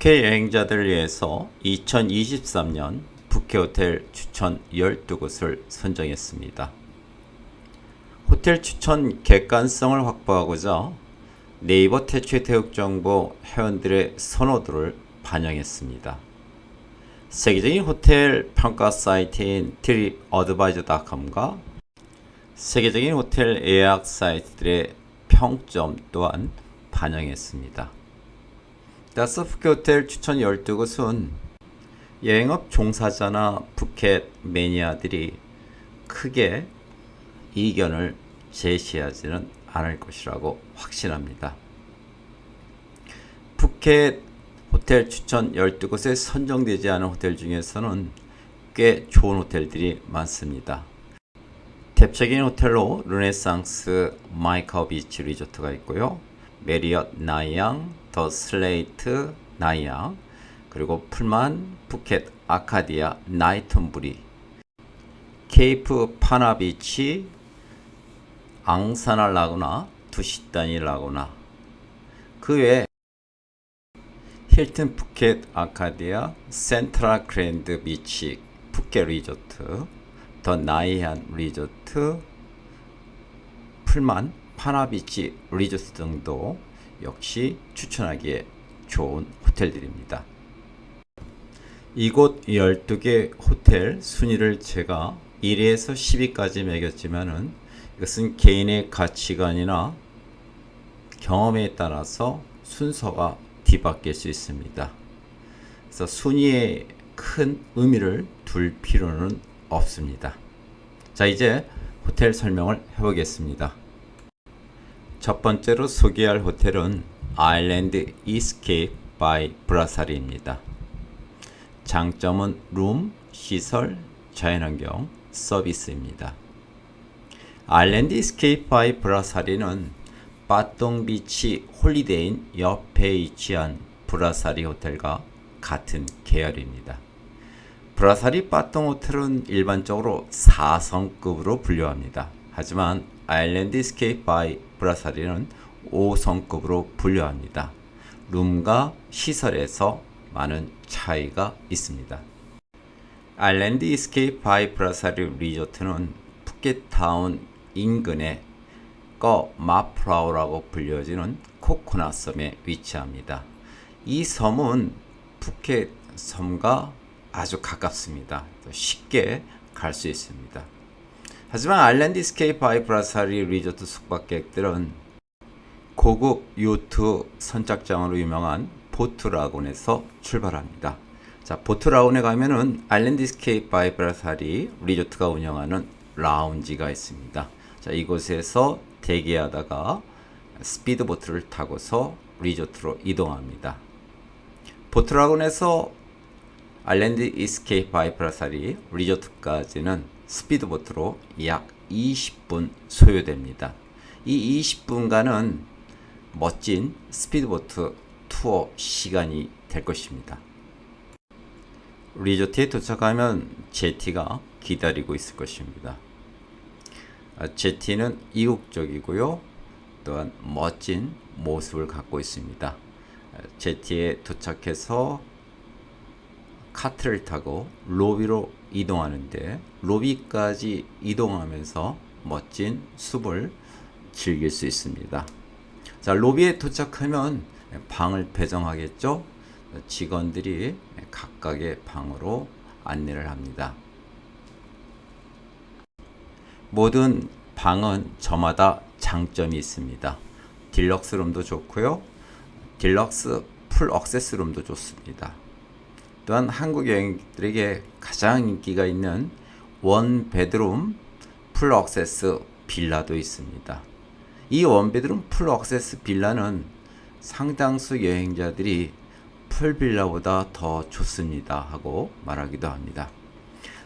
북해 여행자들을 위해서 2023년 북해 호텔 추천 12곳을 선정했습니다. 호텔 추천 객관성을 확보하고자 네이버 태초의 태국정보 회원들의 선호도를 반영했습니다. 세계적인 호텔 평가 사이트인 TripAdvisor.com과 세계적인 호텔 예약 사이트들의 평점 또한 반영했습니다. 따라서 북해 호텔 추천 12곳은 여행업 종사자나 북해 매니아들이 크게 이견을 제시하지는 않을 것이라고 확신합니다. 북해 호텔 추천 12곳에 선정되지 않은 호텔 중에서는 꽤 좋은 호텔들이 많습니다. 대표적인 호텔로 르네상스 마이카오 비치 리조트가 있고요. 메리엇 나이앙, 더 슬레이트 나이앙, 그리고 풀만 푸켓 아카디아 나이톤부리, 케이프 파나 비치, 앙사나 라구나, 두시다니 라구나, 그 외에 힐튼 푸켓 아카디아, 센트럴 그랜드 비치 푸켓 리조트, 더 나이안 리조트, 풀만 파나비치 리조트 등도 역시 추천하기에 좋은 호텔들입니다. 이곳 12개 호텔 순위를 제가 1위에서 10위까지 매겼지만은 이것은 개인의 가치관이나 경험에 따라서 순서가 뒤바뀔 수 있습니다. 그래서 순위에 큰 의미를 둘 필요는 없습니다. 자, 이제 호텔 설명을 해보겠습니다. 첫 번째로 소개할 호텔은 아일랜드 이스케이프 바이 브라사리입니다. 장점은 룸, 시설, 자연환경, 서비스입니다. 아일랜드 이스케이프 바이 브라사리는 빠똥 비치 홀리데이인 옆에 위치한 브라사리 호텔과 같은 계열입니다. 브라사리 빠똥 호텔은 일반적으로 4성급으로 분류합니다. 하지만 아일랜드 이스케이프 바이 브라사리는 5성급으로 분류합니다. 룸과 시설에서 많은 차이가 있습니다. 아일랜드 이스케이프 바이 브라사리 리조트는 푸켓타운 인근의 꺼 마프라우라고 불려지는 코코넛 섬에 위치합니다. 이 섬은 푸켓 섬과 아주 가깝습니다. 쉽게 갈 수 있습니다. 하지만 아일랜드 이스케이프 바이 브라사리 리조트 숙박객들은 고급 요트 선착장으로 유명한 보트라군에서 출발합니다. 자, 보트라군에 가면은 아일랜드 이스케이프 바이 브라사리 리조트가 운영하는 라운지가 있습니다. 자, 이곳에서 대기하다가 스피드보트를 타고서 리조트로 이동합니다. 보트라군에서 아일랜드 이스케이프 바이 브라사리 리조트까지는 스피드보트로 약 20분 소요됩니다. 이 20분간은 멋진 스피드보트 투어 시간이 될 것입니다. 리조트에 도착하면 제티가 기다리고 있을 것입니다. 제티는 이국적이고요. 또한 멋진 모습을 갖고 있습니다. 제티에 도착해서 카트를 타고 로비로 이동하는데 로비까지 이동하면서 멋진 숲을 즐길 수 있습니다. 자, 로비에 도착하면 방을 배정하겠죠. 직원들이 각각의 방으로 안내를 합니다. 모든 방은 저마다 장점이 있습니다. 딜럭스 룸도 좋고요. 딜럭스 풀 억세스 룸도 좋습니다. 또한 한국 여행객들에게 가장 인기가 있는 원 베드룸 풀 억세스 빌라도 있습니다. 이 원 베드룸 풀 억세스 빌라는 상당수 여행자들이 풀 빌라보다 더 좋습니다 하고 말하기도 합니다.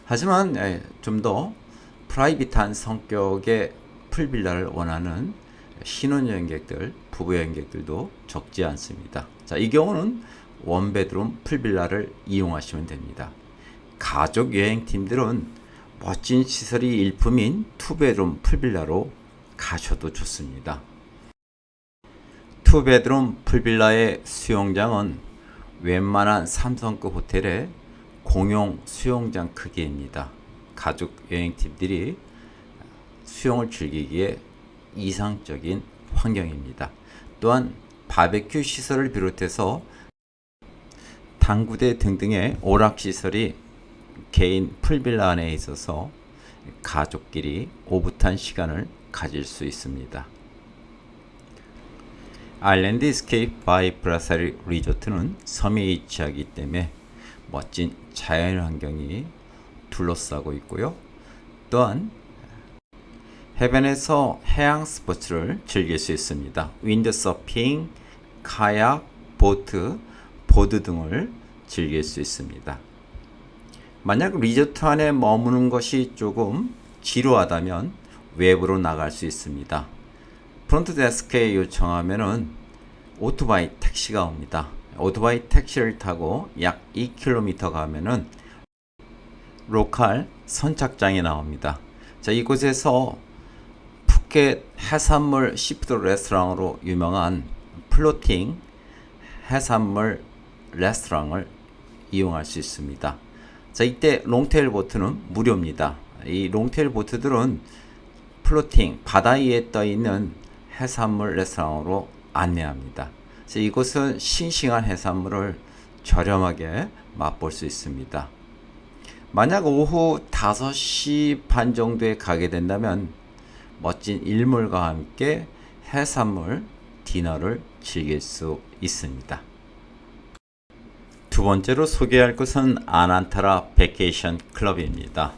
하지만 좀 더 프라이빗한 성격의 풀 빌라를 원하는 신혼여행객들, 부부 여행객들도 적지 않습니다. 자, 이 경우는 원베드룸 풀빌라를 이용하시면 됩니다. 가족 여행팀들은 멋진 시설이 일품인 투베드룸 풀빌라로 가셔도 좋습니다. 투베드룸 풀빌라의 수영장은 웬만한 3성급 호텔의 공용 수영장 크기입니다. 가족 여행팀들이 수영을 즐기기에 이상적인 환경입니다. 또한 바베큐 시설을 비롯해서 당구대 등등의 오락시설이 개인 풀빌라 안에 있어서 가족끼리 오붓한 시간을 가질 수 있습니다. 아일랜드 스케이프 바이 브라사리 리조트는 섬에 위치하기 때문에 멋진 자연환경이 둘러싸고 있고요. 또한 해변에서 해양 스포츠를 즐길 수 있습니다. 윈드서핑, 카약, 보트, 보드 등을 즐길 수 있습니다. 만약 리조트 안에 머무는 것이 조금 지루하다면 외부로 나갈 수 있습니다. 프론트 데스크에 요청하면은 오토바이 택시가 옵니다. 오토바이 택시를 타고 약 2km 가면은 로컬 선착장이 나옵니다. 자, 이곳에서 푸켓 해산물 시푸드 레스토랑으로 유명한 플로팅 해산물 레스토랑을 이용할 수 있습니다. 자, 이때 롱테일 보트는 무료입니다. 이 롱테일 보트들은 플로팅 바다 위에 떠 있는 해산물 레스토랑으로 안내합니다. 자, 이곳은 싱싱한 해산물을 저렴하게 맛볼 수 있습니다. 만약 오후 5시 반 정도에 가게 된다면 멋진 일몰과 함께 해산물 디너를 즐길 수 있습니다. 두 번째로 소개할 곳은 아난타라 베케이션 클럽입니다.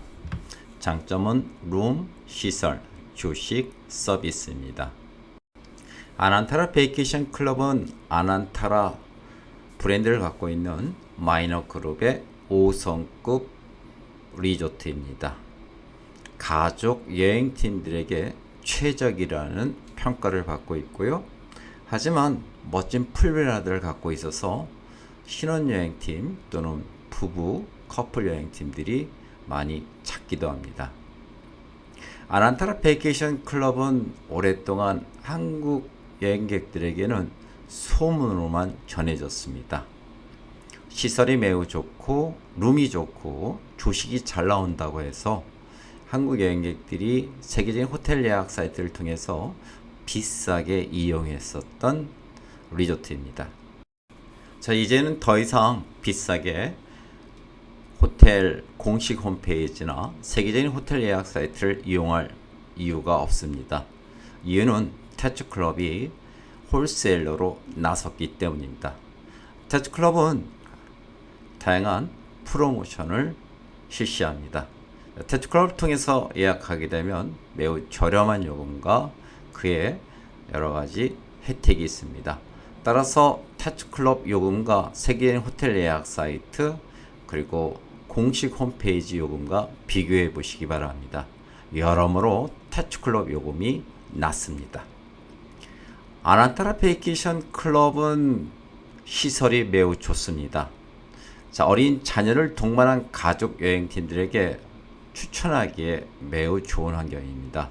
장점은 룸, 시설, 조식, 서비스입니다. 아난타라 베케이션 클럽은 아난타라 브랜드를 갖고 있는 마이너 그룹의 5성급 리조트입니다. 가족 여행팀들에게 최적이라는 평가를 받고 있고요. 하지만 멋진 풀빌라들을 갖고 있어서 신혼여행팀 또는 부부, 커플 여행팀들이 많이 찾기도 합니다. 아난타라 베케이션 클럽은 오랫동안 한국 여행객들에게는 소문으로만 전해졌습니다. 시설이 매우 좋고 룸이 좋고 조식이 잘 나온다고 해서 한국 여행객들이 세계적인 호텔 예약 사이트를 통해서 비싸게 이용했었던 리조트입니다. 자, 이제는 더 이상 비싸게 호텔 공식 홈페이지나 세계적인 호텔 예약 사이트를 이용할 이유가 없습니다. 이유는 태츠클럽이 홀세일러로 나섰기 때문입니다. 태츠클럽은 다양한 프로모션을 실시합니다. 태츠클럽을 통해서 예약하게 되면 매우 저렴한 요금과 그의 여러가지 혜택이 있습니다. 따라서 태츠클럽 요금과 세계적인 호텔 예약 사이트 그리고 공식 홈페이지 요금과 비교해 보시기 바랍니다. 여러모로 태츠클럽 요금이 낮습니다. 아난타라 베이케이션 클럽은 시설이 매우 좋습니다. 자, 어린 자녀를 동반한 가족 여행팀들에게 추천하기에 매우 좋은 환경입니다.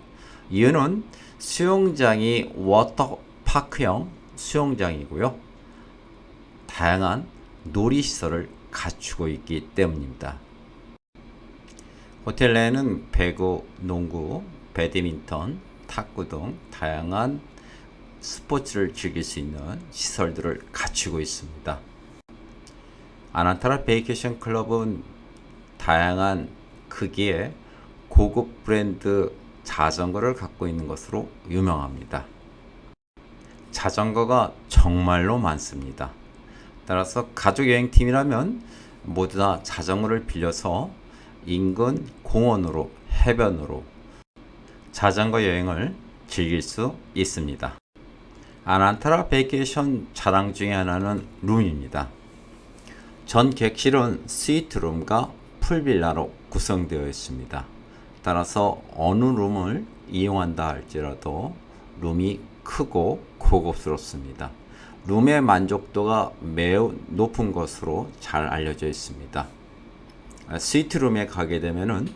이유는 수영장이 워터파크형 수영장이고요. 다양한 놀이시설을 갖추고 있기 때문입니다. 호텔 내에는 배구, 농구, 배드민턴, 탁구 등 다양한 스포츠를 즐길 수 있는 시설들을 갖추고 있습니다. 아난타라 베이케이션 클럽은 다양한 크기의 고급 브랜드 자전거를 갖고 있는 것으로 유명합니다. 자전거가 정말로 많습니다. 따라서 가족 여행팀이라면 모두 다 자전거를 빌려서 인근 공원으로 해변으로 자전거 여행을 즐길 수 있습니다. 아난타라 베이케이션 자랑 중에 하나는 룸입니다. 전 객실은 스위트룸과 풀빌라로 구성되어 있습니다. 따라서 어느 룸을 이용한다 할지라도 룸이 크고 고급스럽습니다. 룸의 만족도가 매우 높은 것으로 잘 알려져 있습니다. 스위트룸에 가게 되면은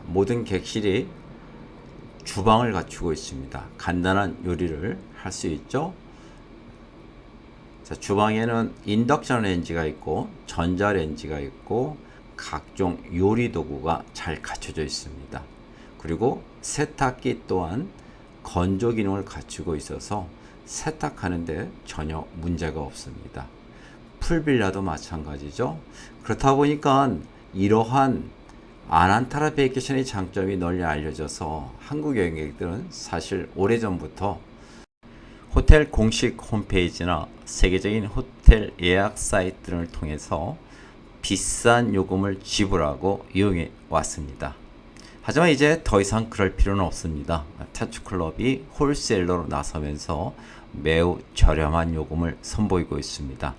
모든 객실이 주방을 갖추고 있습니다. 간단한 요리를 할 수 있죠. 자, 주방에는 인덕션 렌지가 있고 전자 렌지가 있고 각종 요리 도구가 잘 갖춰져 있습니다. 그리고 세탁기 또한 건조 기능을 갖추고 있어서 세탁하는데 전혀 문제가 없습니다. 풀빌라도 마찬가지죠. 그렇다 보니까 이러한 아난타라 베이케이션의 장점이 널리 알려져서 한국 여행객들은 사실 오래전부터 호텔 공식 홈페이지나 세계적인 호텔 예약 사이트를 통해서 비싼 요금을 지불하고 이용해 왔습니다. 하지만 이제 더 이상 그럴 필요는 없습니다. 타츠클럽이 홀세일러로 나서면서 매우 저렴한 요금을 선보이고 있습니다.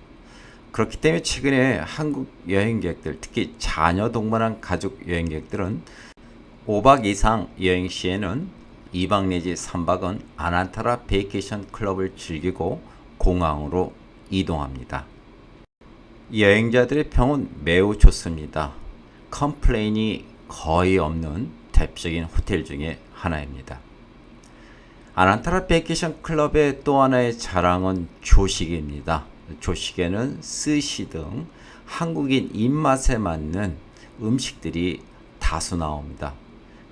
그렇기 때문에 최근에 한국 여행객들, 특히 자녀 동반한 가족 여행객들은 5박 이상 여행 시에는 2박 내지 3박은 아난타라 베이케이션 클럽을 즐기고 공항으로 이동합니다. 여행자들의 평은 매우 좋습니다. 컴플레인이 거의 없는 대표적인 호텔 중에 하나입니다. 아난타라 베이케이션 클럽의 또 하나의 자랑은 조식입니다. 조식에는 스시 등 한국인 입맛에 맞는 음식들이 다수 나옵니다.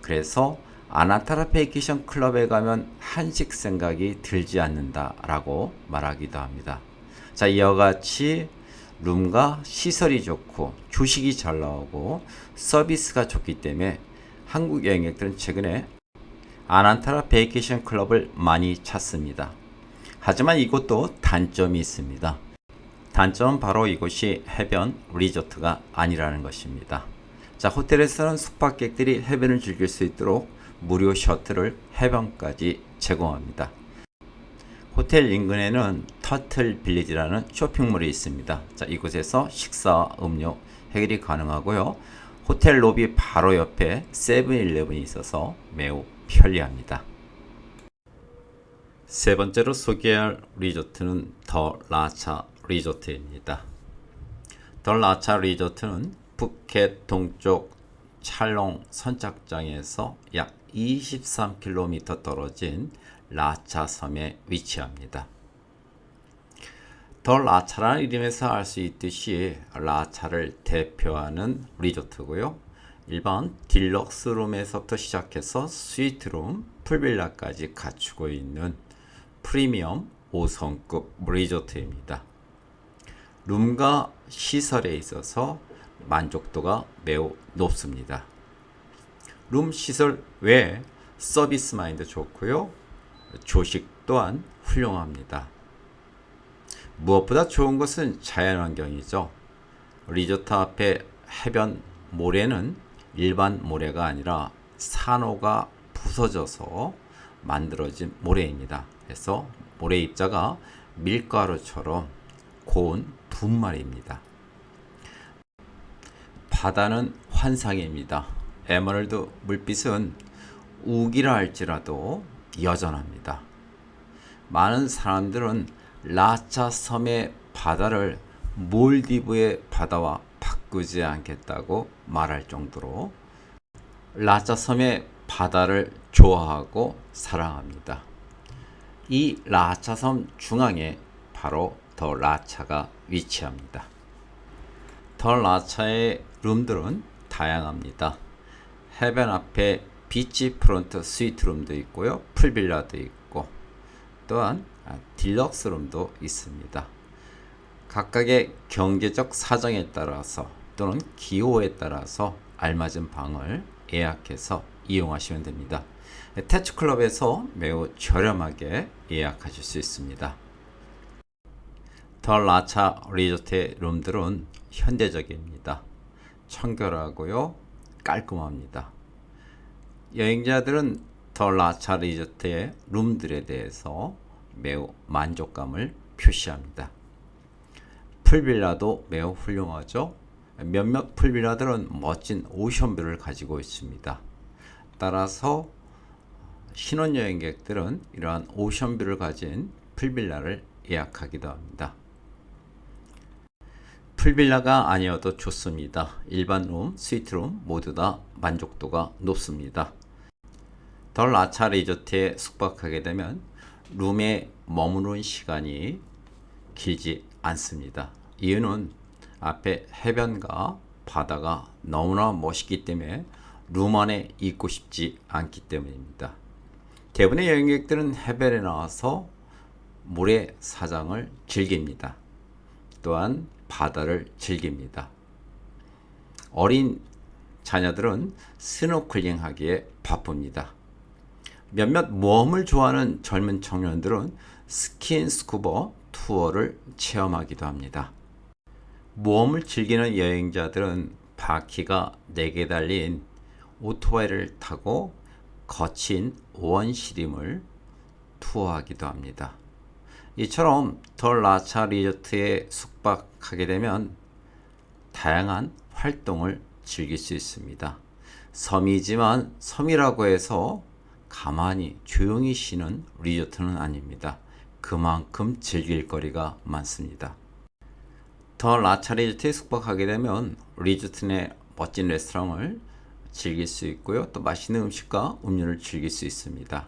그래서 아난타라 베이케이션 클럽에 가면 한식 생각이 들지 않는다라고 말하기도 합니다. 자, 이와 같이 룸과 시설이 좋고 조식이 잘 나오고 서비스가 좋기 때문에 한국 여행객들은 최근에 아난타라 베이케이션 클럽을 많이 찾습니다. 하지만 이곳도 단점이 있습니다. 단점은 바로 이곳이 해변 리조트가 아니라는 것입니다. 자, 호텔에서는 숙박객들이 해변을 즐길 수 있도록 무료 셔틀을 해변까지 제공합니다. 호텔 인근에는 터틀 빌리지라는 쇼핑몰이 있습니다. 자, 이곳에서 식사와 음료 해결이 가능하고요. 호텔 로비 바로 옆에 세븐일레븐이 있어서 매우 편리합니다. 세 번째로 소개할 리조트는 더 라차 리조트입니다. 더 라차 리조트는 푸켓 동쪽 찰롱 선착장에서 약 23km 떨어진 라차 섬에 위치합니다. 더 라차라는 이름에서 알 수 있듯이 라차를 대표하는 리조트고요. 일반 딜럭스 룸에서부터 시작해서 스위트룸, 풀빌라까지 갖추고 있는 프리미엄 5성급 리조트입니다. 룸과 시설에 있어서 만족도가 매우 높습니다. 룸 시설 외에 서비스 마인드 좋고요. 조식 또한 훌륭합니다. 무엇보다 좋은 것은 자연환경이죠. 리조트 앞에 해변 모래는 일반 모래가 아니라 산호가 부서져서 만들어진 모래입니다. 그래서 모래 입자가 밀가루처럼 고운 분말입니다. 바다는 환상입니다. 에메랄드 물빛은 우기라 할지라도 여전합니다. 많은 사람들은 라차 섬의 바다를 몰디브의 바다와 바꾸지 않겠다고 말할 정도로 라차 섬의 바다를 좋아하고 사랑합니다. 이 라차 섬 중앙에 바로 더 라차가 위치합니다. 더 라차의 룸들은 다양합니다. 해변 앞에 비치 프론트 스위트룸도 있고요. 풀빌라도 있고 또한 딜럭스 룸도 있습니다. 각각의 경제적 사정에 따라서 또는 기호에 따라서 알맞은 방을 예약해서 이용하시면 됩니다. 태츠클럽에서 매우 저렴하게 예약하실 수 있습니다. 더 라차 리조트의 룸들은 현대적입니다. 청결하고요. 깔끔합니다. 여행자들은 더 라차 리조트의 룸들에 대해서 매우 만족감을 표시합니다. 풀빌라도 매우 훌륭하죠. 몇몇 풀빌라들은 멋진 오션뷰를 가지고 있습니다. 따라서 신혼여행객들은 이러한 오션뷰를 가진 풀빌라를 예약하기도 합니다. 풀빌라가 아니어도 좋습니다. 일반 룸, 스위트룸 모두 다 만족도가 높습니다. 더 라차 리조트에 숙박하게 되면 룸에 머무는 시간이 길지 않습니다. 이유는 앞에 해변과 바다가 너무나 멋있기 때문에 룸 안에 있고 싶지 않기 때문입니다. 대부분의 여행객들은 해변에 나와서 모래 사장을 즐깁니다. 또한 바다를 즐깁니다. 어린 자녀들은 스노클링 하기에 바쁩니다. 몇몇 모험을 좋아하는 젊은 청년들은 스킨스쿠버 투어를 체험하기도 합니다. 모험을 즐기는 여행자들은 바퀴가 4개 달린 오토바이를 타고 거친 원시림을 투어하기도 합니다. 이처럼 더 라차 리조트에 숙박하게 되면 다양한 활동을 즐길 수 있습니다. 섬이지만 섬이라고 해서 가만히 조용히 쉬는 리조트는 아닙니다. 그만큼 즐길 거리가 많습니다. 더 라차 리조트에 숙박하게 되면 리조트 내 멋진 레스토랑을 즐길 수 있고요. 또 맛있는 음식과 음료를 즐길 수 있습니다.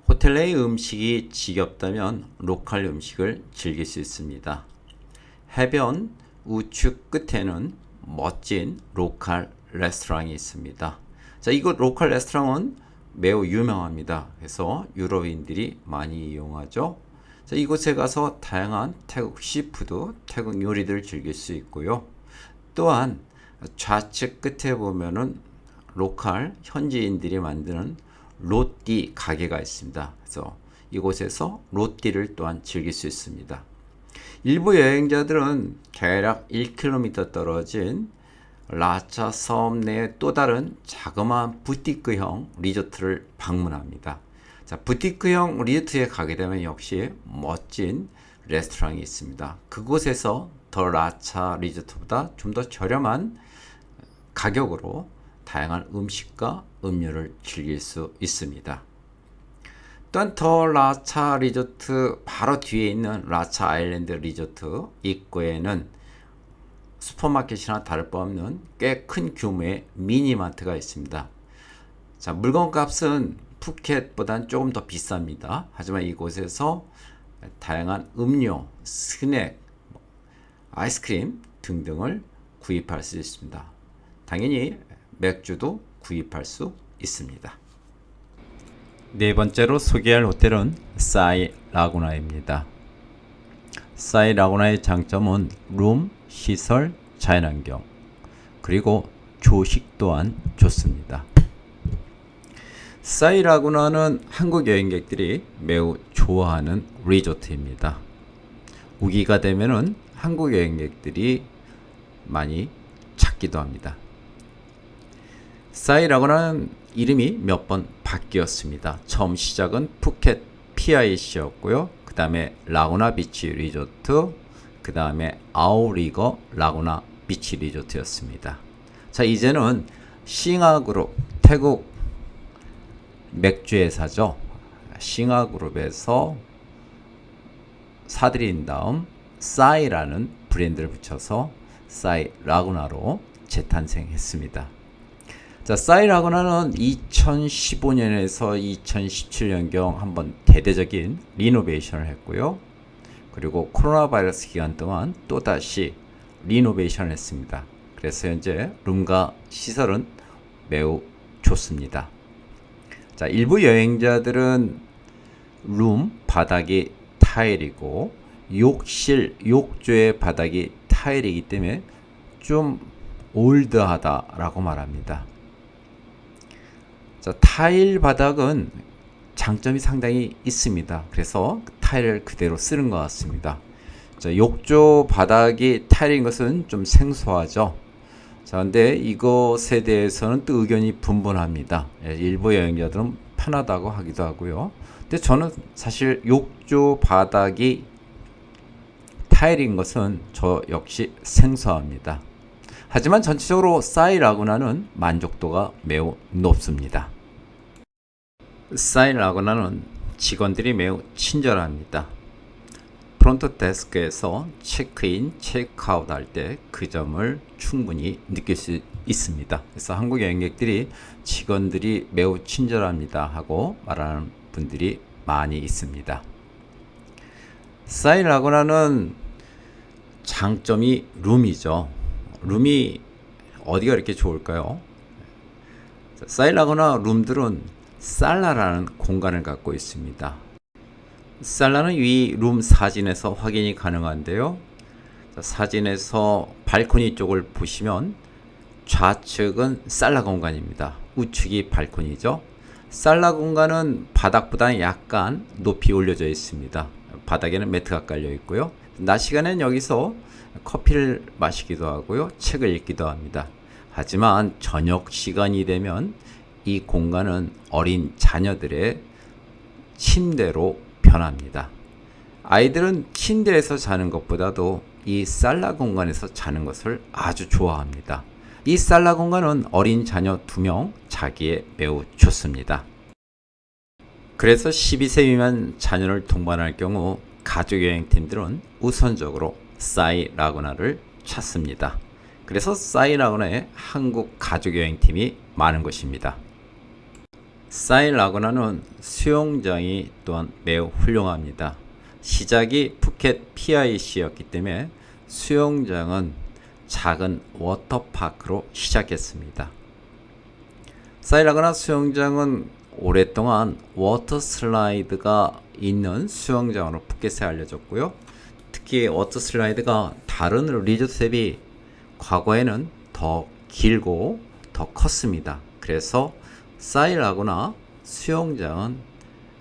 호텔 내의 음식이 지겹다면 로컬 음식을 즐길 수 있습니다. 해변 우측 끝에는 멋진 로컬 레스토랑이 있습니다. 자, 이곳 로컬 레스토랑은 매우 유명합니다. 그래서 유럽인들이 많이 이용하죠. 자, 이곳에 가서 다양한 태국 시푸드, 태국 요리들을 즐길 수 있고요. 또한 좌측 끝에 보면은 로컬 현지인들이 만드는 로띠 가게가 있습니다. 그래서 이곳에서 로띠를 또한 즐길 수 있습니다. 일부 여행자들은 대략 1km 떨어진 라차 섬 내의 또 다른 자그마한 부티크형 리조트를 방문합니다. 자, 부티크형 리조트에 가게 되면 역시 멋진 레스토랑이 있습니다. 그곳에서 더 라차 리조트보다 좀 더 저렴한 가격으로 다양한 음식과 음료를 즐길 수 있습니다. 또한 더 라차 리조트 바로 뒤에 있는 라차 아일랜드 리조트 입구에는 슈퍼마켓이나 다를 바 없는 꽤 큰 규모의 미니마트가 있습니다. 자, 물건값은 푸켓보다는 조금 더 비쌉니다. 하지만 이곳에서 다양한 음료, 스낵, 아이스크림 등등을 구입할 수 있습니다. 당연히 맥주도 구입할 수 있습니다. 네 번째로 소개할 호텔은 사이 라구나입니다. 사이 라구나의 장점은 룸, 시설, 자연환경, 그리고 조식 또한 좋습니다. 사이 라구나는 한국 여행객들이 매우 좋아하는 리조트입니다. 우기가 되면은 한국 여행객들이 많이 찾기도 합니다. 사이 라구나는 이름이 몇 번 바뀌었습니다. 처음 시작은 푸켓 PIC였고요. 그 다음에 라구나 비치 리조트, 그 다음에 아우리거 라구나 비치 리조트였습니다. 자, 이제는 싱하그룹, 태국 맥주 회사죠. 싱하그룹에서 사들인 다음 사이라는 브랜드를 붙여서 사이 라구나로 재탄생했습니다. 자, 사이 라구나는 2015년에서 2017년경 한번 대대적인 리노베이션을 했고요. 그리고 코로나 바이러스 기간 동안 또다시 리노베이션을 했습니다. 그래서 현재 룸과 시설은 매우 좋습니다. 자, 일부 여행자들은 룸 바닥이 타일이고 욕실, 욕조의 바닥이 타일이기 때문에 좀 올드하다라고 말합니다. 자, 타일 바닥은 장점이 상당히 있습니다. 그래서 타일을 그대로 쓰는 것 같습니다. 자, 욕조 바닥이 타일인 것은 좀 생소하죠. 자, 근데 이것에 대해서는 또 의견이 분분합니다. 일부 여행자들은 편하다고 하기도 하고요. 근데 저는 사실 욕조 바닥이 타일인 것은 저 역시 생소합니다. 하지만 전체적으로 사이 라구나는 만족도가 매우 높습니다. 사이 라구나는 직원들이 매우 친절합니다. 프론트 데스크에서 체크인, 체크아웃 할 때 그 점을 충분히 느낄 수 있습니다. 그래서 한국 여행객들이 직원들이 매우 친절합니다 하고 말하는 분들이 많이 있습니다. 사이라구나는 장점이 룸이죠. 룸이 어디가 이렇게 좋을까요? 사이라구나 룸들은 살라라는 공간을 갖고 있습니다. 살라는 위 룸 사진에서 확인이 가능한데요. 사진에서 발코니 쪽을 보시면 좌측은 살라 공간입니다. 우측이 발코니죠. 살라 공간은 바닥보다 약간 높이 올려져 있습니다. 바닥에는 매트가 깔려 있고요. 낮 시간엔 여기서 커피를 마시기도 하고요. 책을 읽기도 합니다. 하지만 저녁 시간이 되면 이 공간은 어린 자녀들의 침대로 변합니다. 아이들은 침대에서 자는 것보다도 이 살라 공간에서 자는 것을 아주 좋아합니다. 이 살라 공간은 어린 자녀 2명 자기에 매우 좋습니다. 그래서 12세 미만 자녀를 동반할 경우 가족여행팀들은 우선적으로 사이라구나를 찾습니다. 그래서 사이라구나에 한국 가족여행팀이 많은 것입니다. 사이라구나는 수영장이 또한 매우 훌륭합니다. 시작이 푸켓 PIC였기 때문에 수영장은 작은 워터파크로 시작했습니다. 사이라구나 수영장은 오랫동안 워터 슬라이드가 있는 수영장으로 푸켓에 알려졌고요. 특히 워터 슬라이드가 다른 리조트 대비 과거에는 더 길고 더 컸습니다. 그래서 사이라구나 수영장은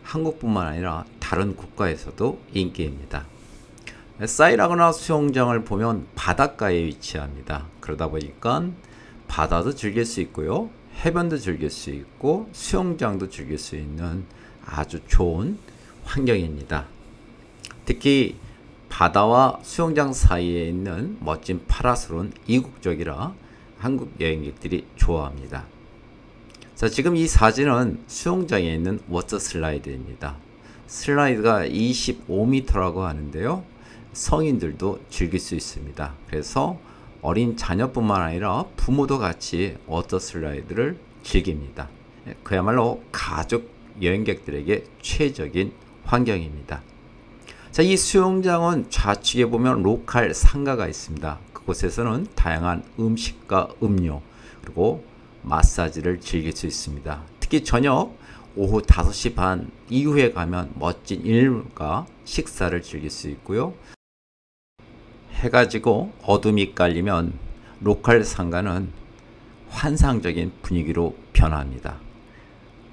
한국뿐만 아니라 다른 국가에서도 인기입니다. 사이라구나 수영장을 보면 바닷가에 위치합니다. 그러다 보니까 바다도 즐길 수 있고요. 해변도 즐길 수 있고 수영장도 즐길 수 있는 아주 좋은 환경입니다. 특히 바다와 수영장 사이에 있는 멋진 파라솔은 이국적이라 한국 여행객들이 좋아합니다. 자, 지금 이 사진은 수영장에 있는 워터 슬라이드입니다. 슬라이드가 25m라고 하는데요. 성인들도 즐길 수 있습니다. 그래서 어린 자녀뿐만 아니라 부모도 같이 워터 슬라이드를 즐깁니다. 그야말로 가족 여행객들에게 최적인 환경입니다. 자, 이 수영장은 좌측에 보면 로컬 상가가 있습니다. 그곳에서는 다양한 음식과 음료 그리고 마사지를 즐길 수 있습니다. 특히 저녁 오후 5시 반 이후에 가면 멋진 일몰과 식사를 즐길 수 있고요. 해가 지고 어둠이 깔리면 로컬 상가는 환상적인 분위기로 변합니다.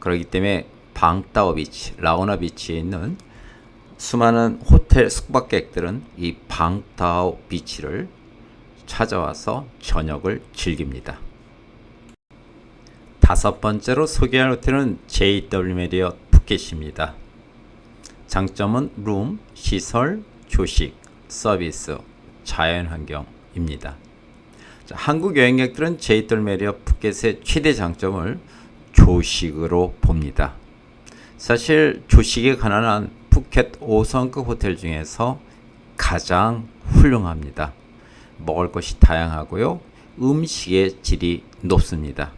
그렇기 때문에 방따오 비치, 라오나 비치에 있는 수많은 호텔 숙박객들은 이 방따오 비치를 찾아와서 저녁을 즐깁니다. 5번째로 소개할 호텔은 JW 메리엇 푸켓입니다. 장점은 룸, 시설, 조식, 서비스, 자연환경입니다. 한국 여행객들은 JW 메리엇 푸켓의 최대 장점을 조식으로 봅니다. 사실 조식이 가난한 푸켓 5성급 호텔 중에서 가장 훌륭합니다. 먹을 것이 다양하고요. 음식의 질이 높습니다.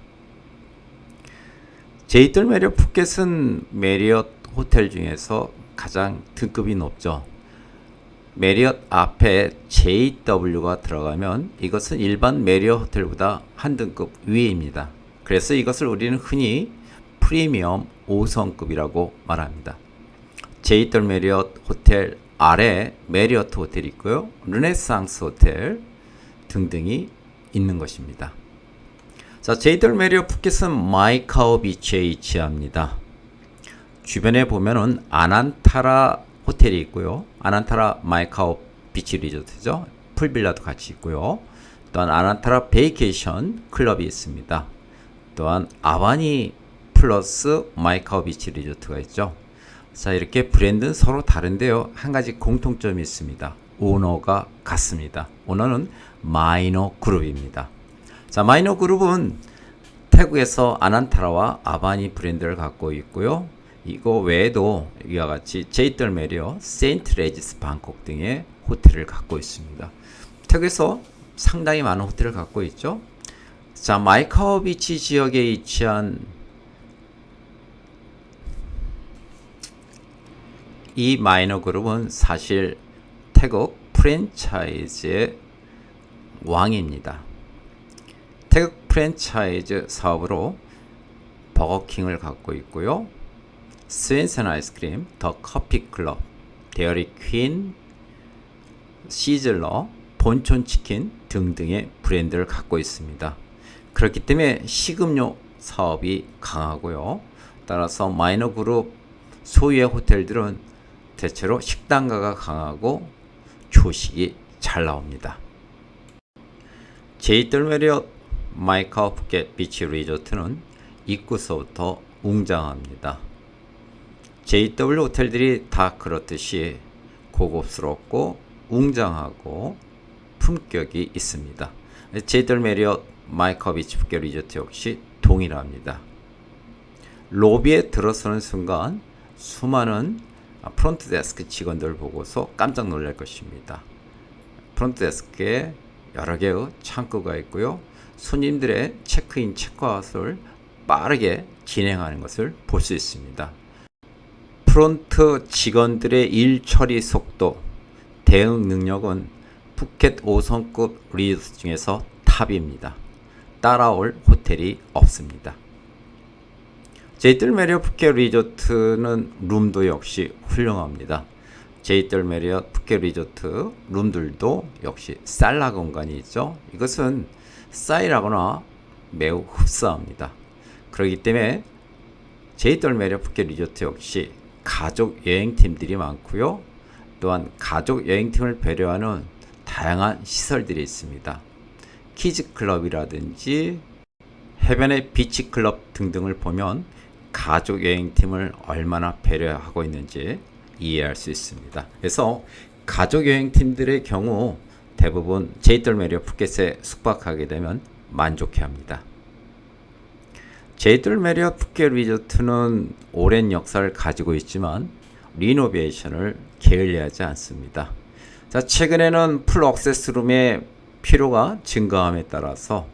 JW 메리엇 푸켓은 메리엇 호텔 중에서 가장 등급이 높죠. 메리엇 앞에 JW가 들어가면 이것은 일반 메리엇 호텔보다 한 등급 위입니다. 그래서 이것을 우리는 흔히 프리미엄 5성급이라고 말합니다. JW 메리엇 호텔 아래 메리엇 호텔이 있고요. 르네상스 호텔 등등이 있는 것입니다. 자, JW 메리엇 푸켓은 마이카오 비치에 위치합니다. 주변에 보면은 아난타라 호텔이 있고요. 아난타라 마이카오 비치 리조트죠. 풀빌라도 같이 있고요. 또한 아난타라 베이케이션 클럽이 있습니다. 또한 아바니 플러스 마이카오 비치 리조트가 있죠. 자, 이렇게 브랜드는 서로 다른데요. 한 가지 공통점이 있습니다. 오너가 같습니다. 오너는 마이너 그룹입니다. 자, 마이너 그룹은 태국에서 아난타라와 아바니 브랜드를 갖고 있고요. 이거 외에도 이와 같이 JW 메리엇, 세인트 레지스 방콕 등의 호텔을 갖고 있습니다. 태국에서 상당히 많은 호텔을 갖고 있죠. 자, 마이카오 비치 지역에 위치한 이 마이너 그룹은 사실 태국 프랜차이즈의 왕입니다. 태국 프랜차이즈 사업으로 버거킹을 갖고 있고요. 스윈슨 아이스크림, 더 커피 클럽, 데어리 퀸, 시즐러, 본촌 치킨 등등의 브랜드를 갖고 있습니다. 그렇기 때문에 식음료 사업이 강하고요. 따라서 마이너 그룹 소유의 호텔들은 대체로 식당가가 강하고 조식이 잘 나옵니다. 제이들 메리엇 마이카오 푸켓 비치 리조트는 입구서부터 웅장합니다. JW 호텔들이 다 그렇듯이 고급스럽고 웅장하고 품격이 있습니다. JW 메리엇 마이카오 비치 푸켓 리조트 역시 동일합니다. 로비에 들어서는 순간 수많은 프론트 데스크 직원들 보고서 깜짝 놀랄 것입니다. 프론트 데스크에 여러 개의 창구가 있고요. 손님들의 체크인, 체크아웃을 빠르게 진행하는 것을 볼 수 있습니다. 프론트 직원들의 일 처리 속도, 대응 능력은 푸켓 5성급 리조트 중에서 탑입니다. 따라올 호텔이 없습니다. 제이들 메리엇 푸켓 리조트는 룸도 역시 훌륭합니다. 제이들 메리엇 푸켓 리조트 룸들도 역시 살라 공간이 있죠. 이것은 싸일하거나 매우 흡사합니다. 그렇기 때문에 제이들 메리엇 푸켓 리조트 역시 가족 여행팀들이 많고요. 또한 가족 여행팀을 배려하는 다양한 시설들이 있습니다. 키즈 클럽이라든지 해변의 비치 클럽 등등을 보면 가족 여행팀을 얼마나 배려하고 있는지 이해할 수 있습니다. 그래서 가족 여행팀들의 경우 대부분 제이들 메리엇 푸켓에 숙박하게 되면 만족해합니다. 제이들 메리엇 푸켓 리조트는 오랜 역사를 가지고 있지만 리노베이션을 게을리하지 않습니다. 자, 최근에는 풀 액세스룸의 필요가 증가함에 따라서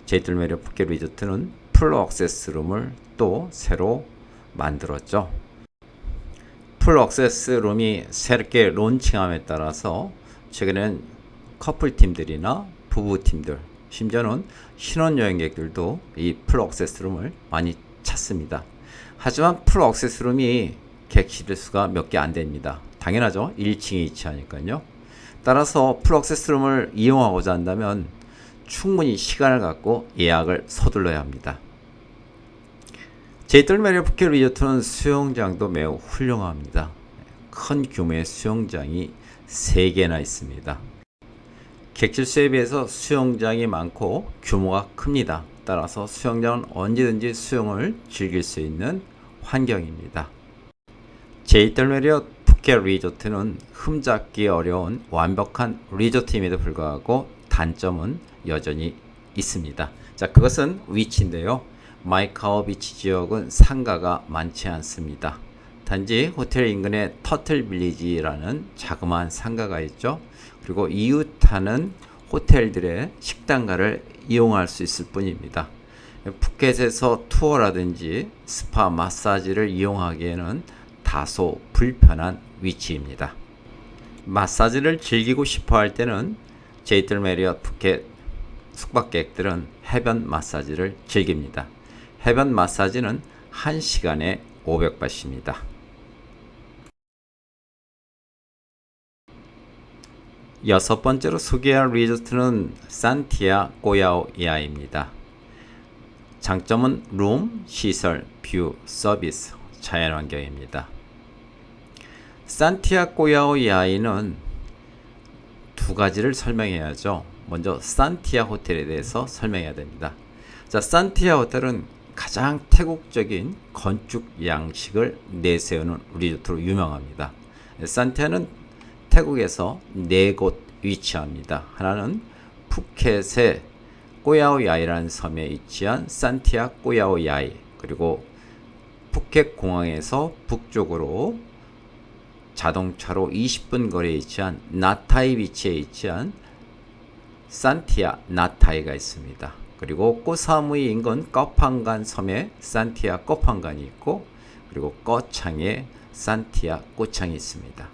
제이들 메리엇 푸켓 리조트는 풀 액세스룸을 또 새로 만들었죠. 풀 액세스룸이 새롭게 론칭함에 따라서 최근엔 커플팀들이나 부부팀들, 심지어는 신혼여행객들도 이 풀 액세스룸을 많이 찾습니다. 하지만 풀 액세스룸이 객실 수가 몇 개 안 됩니다. 당연하죠. 1층에 위치하니까요. 따라서 풀 액세스룸을 이용하고자 한다면 충분히 시간을 갖고 예약을 서둘러야 합니다. 제이들 메리엇 푸켓 리조트는 수영장도 매우 훌륭합니다. 큰 규모의 수영장이 3개나 있습니다. 객실 수에 비해서 수영장이 많고 규모가 큽니다. 따라서 수영장은 언제든지 수영을 즐길 수 있는 환경입니다. 제이들 메리엇 푸켓 리조트는 흠잡기 어려운 완벽한 리조트임에도 불구하고 단점은 여전히 있습니다. 자, 그것은 위치인데요. 마이카오 비치 지역은 상가가 많지 않습니다. 단지 호텔 인근에 터틀 빌리지라는 자그마한 상가가 있죠. 그리고 이웃하는 호텔들의 식당가를 이용할 수 있을 뿐입니다. 푸켓에서 투어라든지 스파 마사지를 이용하기에는 다소 불편한 위치입니다. 마사지를 즐기고 싶어 할 때는 제이들 메리엇 푸켓 숙박객들은 해변 마사지를 즐깁니다. 해변 마사지는 1시간에 500바트입니다. 여섯 번째로 소개할 리조트는 산티아 꼬야오 야입니다. 장점은 룸, 시설, 뷰, 서비스, 자연환경입니다. 산티아 꼬야오 야이는 두 가지를 설명해야죠. 먼저 산티아 호텔에 대해서 설명해야 됩니다. 자, 산티아 호텔은 가장 태국적인 건축 양식을 내세우는 리조트로 유명합니다. 산티아는 태국에서 4곳 위치합니다. 하나는 푸켓의 꼬야오야이라는 섬에 위치한 산티아 꼬야오야이, 그리고 푸켓 공항에서 북쪽으로 자동차로 20분 거리에 위치한 나타이 비치에 위치한 산티아 나타이가 있습니다. 그리고 꼬사무이 인근 꺼판간 섬에 산티아 꺼판간이 있고, 그리고 꺼창에 산티아 꼬창이 있습니다.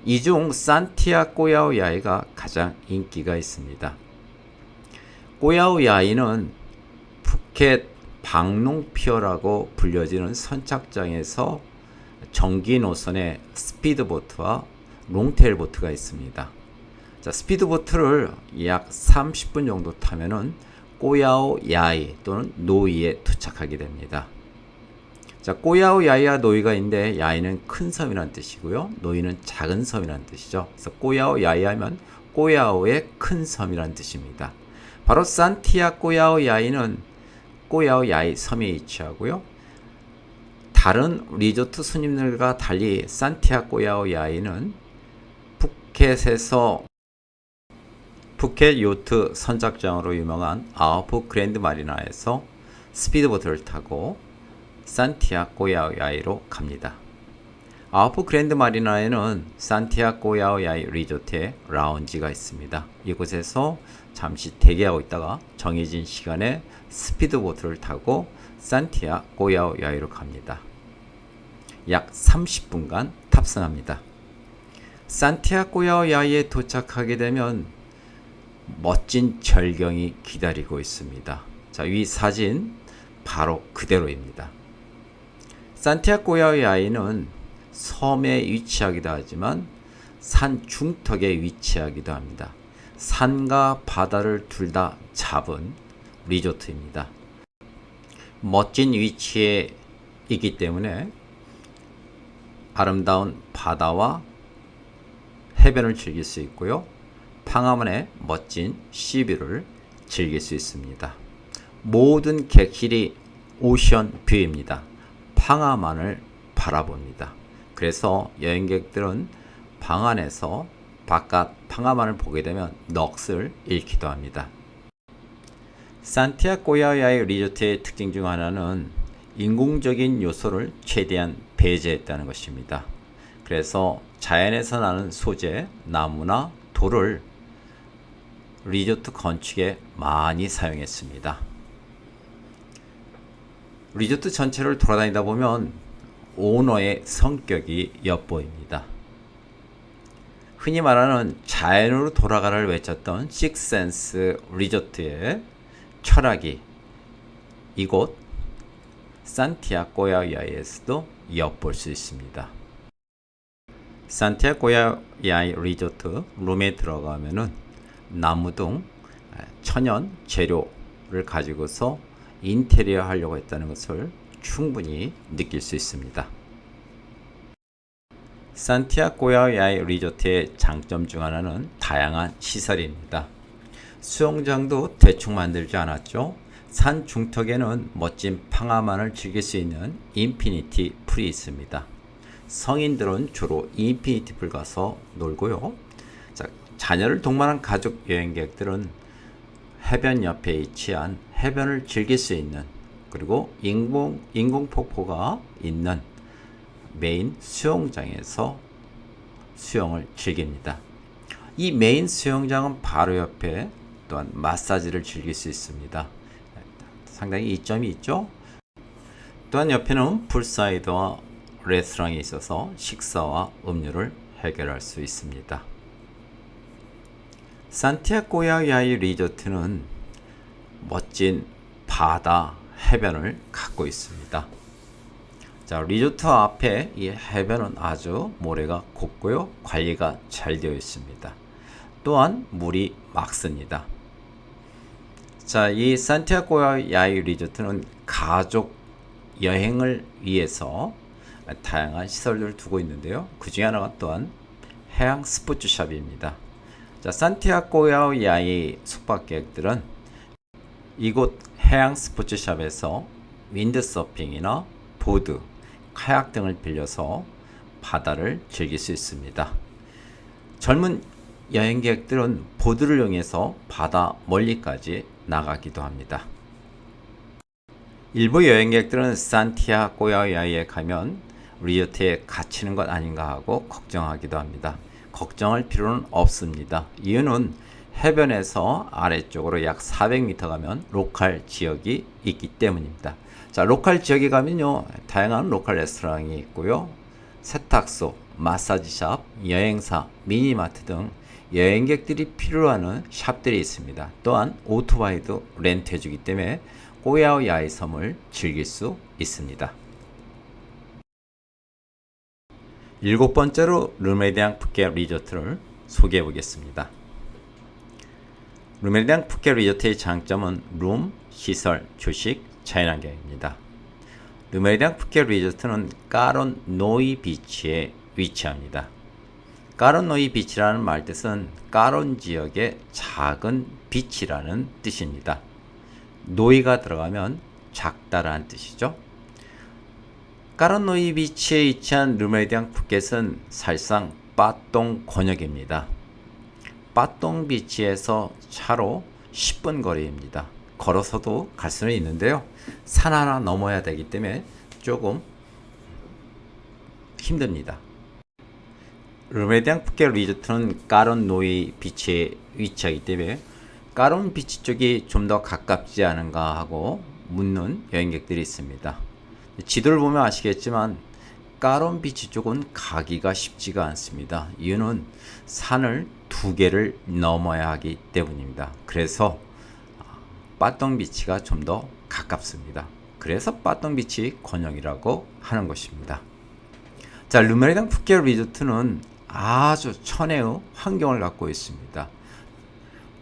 이 중 산티아고야오야이가 가장 인기가 있습니다. 고야오야이는 푸켓 박롱피어라고 불려지는 선착장에서 정기 노선의 스피드보트와 롱테일보트가 있습니다. 자, 스피드보트를 약 30분 정도 타면은 꼬야오야이 또는 노이에 도착하게 됩니다. 자, 꼬야오야이와 노이가 있는데 야이는 큰 섬이라는 뜻이고요. 노이는 작은 섬이라는 뜻이죠. 그래서 꼬야오야이 하면 꼬야오의 큰 섬이라는 뜻입니다. 바로 산티아고야오야이는 꼬야오야이 섬에 위치하고요. 다른 리조트 손님들과 달리 산티아고야오야이는 푸켓 요트 선착장으로 유명한 아우프 그랜드 마리나에서 스피드보트를 타고 산티아고야오야이로 갑니다. 아우프 그랜드 마리나에는 산티아고야오야이 리조트의 라운지가 있습니다. 이곳에서 잠시 대기하고 있다가 정해진 시간에 스피드보트를 타고 산티아고야오야이로 갑니다. 약 30분간 탑승합니다. 산티아고야오야이에 도착하게 되면 멋진 절경이 기다리고 있습니다. 자, 위 사진 바로 그대로입니다. 산티아고야오야이는 섬에 위치하기도 하지만 산 중턱에 위치하기도 합니다. 산과 바다를 둘 다 잡은 리조트입니다. 멋진 위치에 있기 때문에 아름다운 바다와 해변을 즐길 수 있고요. 팡하만의 멋진 시뷰를 즐길 수 있습니다. 모든 객실이 오션 뷰입니다. 팡하만을 바라봅니다. 그래서 여행객들은 방 안에서 바깥 팡하만을 보게 되면 넋을 잃기도 합니다. 산티아고야오야이 리조트의 특징 중 하나는 인공적인 요소를 최대한 배제했다는 것입니다. 그래서 자연에서 나는 소재, 나무나 돌을 리조트 건축에 많이 사용했습니다. 리조트 전체를 돌아다니다 보면 오너의 성격이 엿보입니다. 흔히 말하는 자연으로 돌아가라를 외쳤던 식센스 리조트의 철학이 이곳 산티아고야오야이에서도 엿볼 수 있습니다. 산티아고야오야이 리조트 룸에 들어가면은 나무 등 천연 재료를 가지고서 인테리어 하려고 했다는 것을 충분히 느낄 수 있습니다. 산티아고야오야이 리조트의 장점 중 하나는 다양한 시설입니다. 수영장도 대충 만들지 않았죠. 산 중턱에는 멋진 팡하만을 즐길 수 있는 인피니티 풀이 있습니다. 성인들은 주로 인피니티 풀 가서 놀고요. 자, 자녀를 동반한 가족 여행객들은 해변 옆에 위치한 해변을 즐길 수 있는 그리고 인공 폭포가 있는 메인 수영장에서 수영을 즐깁니다. 이 메인 수영장은 바로 옆에 또한 마사지를 즐길 수 있습니다. 상당히 이점이 있죠. 또한 옆에는 풀사이드와 레스토랑이 있어서 식사와 음료를 해결할 수 있습니다. 산티아고야오야이 리조트는 멋진 바다, 해변을 갖고 있습니다. 자, 리조트 앞에 이 해변은 아주 모래가 곱고요. 관리가 잘 되어 있습니다. 또한 물이 맑습니다. 자, 이 산티아고야오야이 리조트는 가족 여행을 위해서 다양한 시설들을 두고 있는데요. 그 중에 하나가 또한 해양 스포츠샵입니다. 자, 산티아고야오야이 숙박객들은 이곳 해양 스포츠샵에서 윈드서핑이나 보드, 카약 등을 빌려서 바다를 즐길 수 있습니다. 젊은 여행객들은 보드를 이용해서 바다 멀리까지 나가기도 합니다. 일부 여행객들은 산티아고야오야이에 가면 리조트에 갇히는 것 아닌가 하고 걱정하기도 합니다. 걱정할 필요는 없습니다. 이유는 해변에서 아래쪽으로 약 400m 가면 로컬 지역이 있기 때문입니다. 자, 로컬 지역에 가면요, 다양한 로컬 레스토랑이 있고요, 세탁소, 마사지샵, 여행사, 미니마트 등 여행객들이 필요로 하는 샵들이 있습니다. 또한 오토바이도 렌트해주기 때문에 꼬야오 야이 섬을 즐길 수 있습니다. 일곱 번째로 르메리앙 푸켓 리조트를 소개해 보겠습니다. 르메리앙 푸켓 리조트의 장점은 룸, 시설, 조식, 자연환경입니다. 르메리앙 푸켓 리조트는 까론 노이 비치에 위치합니다. 까론 노이 비치라는 말뜻은 까론 지역의 작은 비치라는 뜻입니다. 노이가 들어가면 작다라는 뜻이죠. 까론 노이 비치에 위치한 르메리앙 푸켓은 사실상 빠똥 권역입니다. 빠똥 비치에서 차로 10분 거리입니다. 걸어서도 갈 수는 있는데요. 산 하나 넘어야 되기 때문에 조금 힘듭니다. 르메리앙 푸켓 리조트는 까론 노이 비치에 위치하기 때문에 까론 비치 쪽이 좀 더 가깝지 않은가 하고 묻는 여행객들이 있습니다. 지도를 보면 아시겠지만 까론 비치 쪽은 가기가 쉽지가 않습니다. 이유는 산을 두 개를 넘어야 하기 때문입니다. 그래서 빠똥 비치가 좀 더 가깝습니다. 그래서 빠똥 비치 권역이라고 하는 것입니다. 자, 르메리앙 푸켓 리조트는 아주 천혜의 환경을 갖고 있습니다.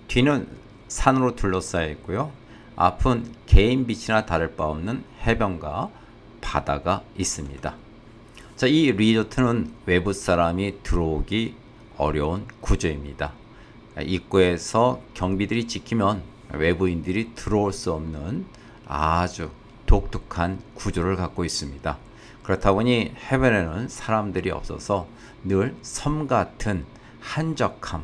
뒤는 산으로 둘러싸여 있고요. 앞은 개인 비치나 다를 바 없는 해변과 바다가 있습니다. 자, 이 리조트는 외부 사람이 들어오기 어려운 구조입니다. 입구에서 경비들이 지키면 외부인들이 들어올 수 없는 아주 독특한 구조를 갖고 있습니다. 그렇다 보니 해변에는 사람들이 없어서 늘 섬 같은 한적함,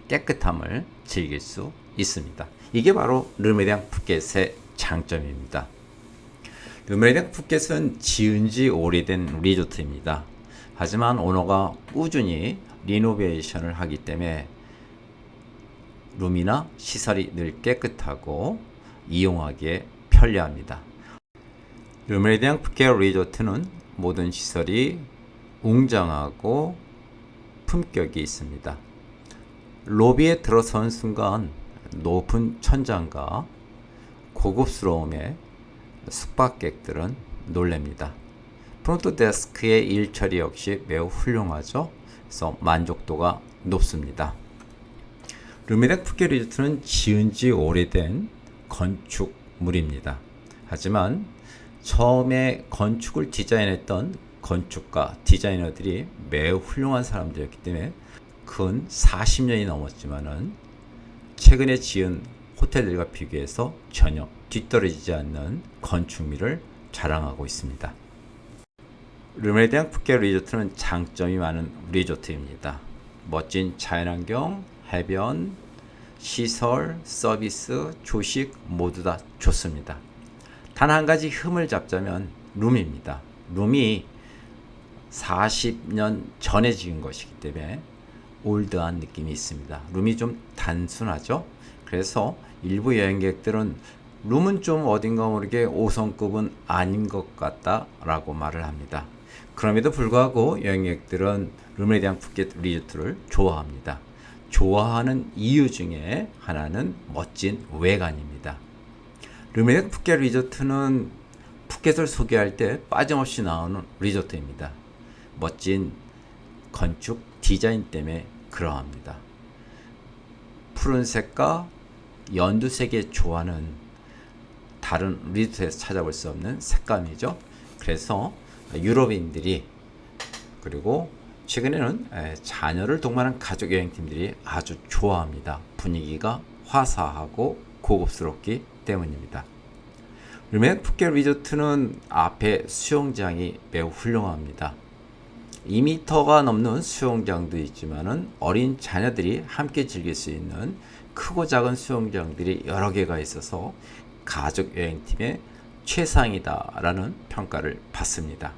깨끗함을 즐길 수 있습니다. 이게 바로 르메리앙 푸켓의 장점입니다. 르메리앙 푸켓은 지은 지 오래된 리조트입니다. 하지만 오너가 꾸준히 리노베이션을 하기 때문에 룸이나 시설이 늘 깨끗하고 이용하기에 편리합니다. 르메리앙 푸켓 리조트는 모든 시설이 웅장하고 품격이 있습니다. 로비에 들어선 순간 높은 천장과 고급스러움에 숙박객들은 놀랍니다. 프론트 데스크의 일처리 역시 매우 훌륭하죠. 그래서 만족도가 높습니다. 르메리앙 푸켓 리조트는 지은 지 오래된 건축물입니다. 하지만 처음에 건축을 디자인했던 건축가, 디자이너들이 매우 훌륭한 사람들이었기 때문에 근 40년이 넘었지만은 최근에 지은 호텔들과 비교해서 전혀 뒤떨어지지 않는 건축미를 자랑하고 있습니다. 르메리앙 푸켓 리조트는 장점이 많은 리조트입니다. 멋진 자연환경, 해변, 시설, 서비스, 조식 모두 다 좋습니다. 단 한 가지 흠을 잡자면 룸입니다. 룸이 40년 전에 지은 것이기 때문에 올드한 느낌이 있습니다. 룸이 좀 단순하죠. 그래서 일부 여행객들은 룸은 좀 어딘가 모르게 5성급은 아닌 것 같다 라고 말을 합니다. 그럼에도 불구하고 여행객들은 르메리앙 푸켓 리조트를 좋아합니다. 좋아하는 이유 중에 하나는 멋진 외관입니다. 르메리앙 푸켓 리조트는 푸켓을 소개할 때 빠짐없이 나오는 리조트입니다. 멋진 건축 디자인 때문에 그러합니다. 푸른색과 연두색의 조화는 다른 리조트에서 찾아볼 수 없는 색감이죠. 그래서 유럽인들이 그리고 최근에는 자녀를 동반한 가족 여행팀들이 아주 좋아합니다. 분위기가 화사하고 고급스럽기 때문입니다. 르메리앙 푸켓 리조트는 앞에 수영장이 매우 훌륭합니다. 2m가 넘는 수영장도 있지만은 어린 자녀들이 함께 즐길 수 있는 크고 작은 수영장들이 여러 개가 있어서 가족 여행팀의 최상이다라는 평가를 받습니다.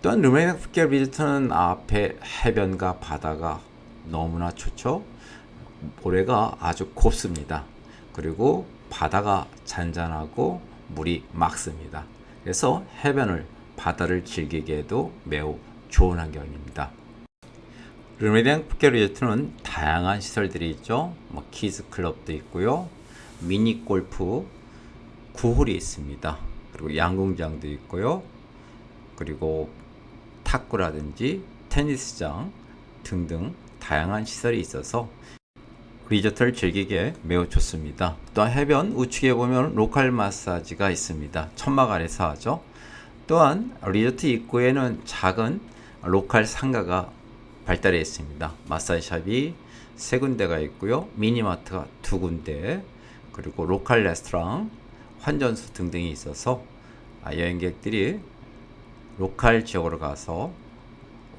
또한 르메리앙 푸켓 리조트는 앞에 해변과 바다가 너무나 좋죠. 모래가 아주 곱습니다. 그리고 바다가 잔잔하고 물이 맑습니다. 그래서 해변을 바다를 즐기기에도 매우 좋은 환경입니다. 르메리앙 푸켓 리조트는 다양한 시설들이 있죠. 키즈 클럽도 있고요. 미니 골프 9홀이 있습니다. 그리고 양궁장도 있고요. 그리고 탁구라든지 테니스장 등등 다양한 시설이 있어서 리조트를 즐기기에 매우 좋습니다. 또한 해변 우측에 보면 로컬 마사지가 있습니다. 천막 아래서 하죠. 또한 리조트 입구에는 작은 로컬 상가가 발달해 있습니다. 마사지샵이 3군데가 있고요. 미니마트가 2군데, 그리고 로컬 레스토랑, 환전소 등등이 있어서 여행객들이 로컬 지역으로 가서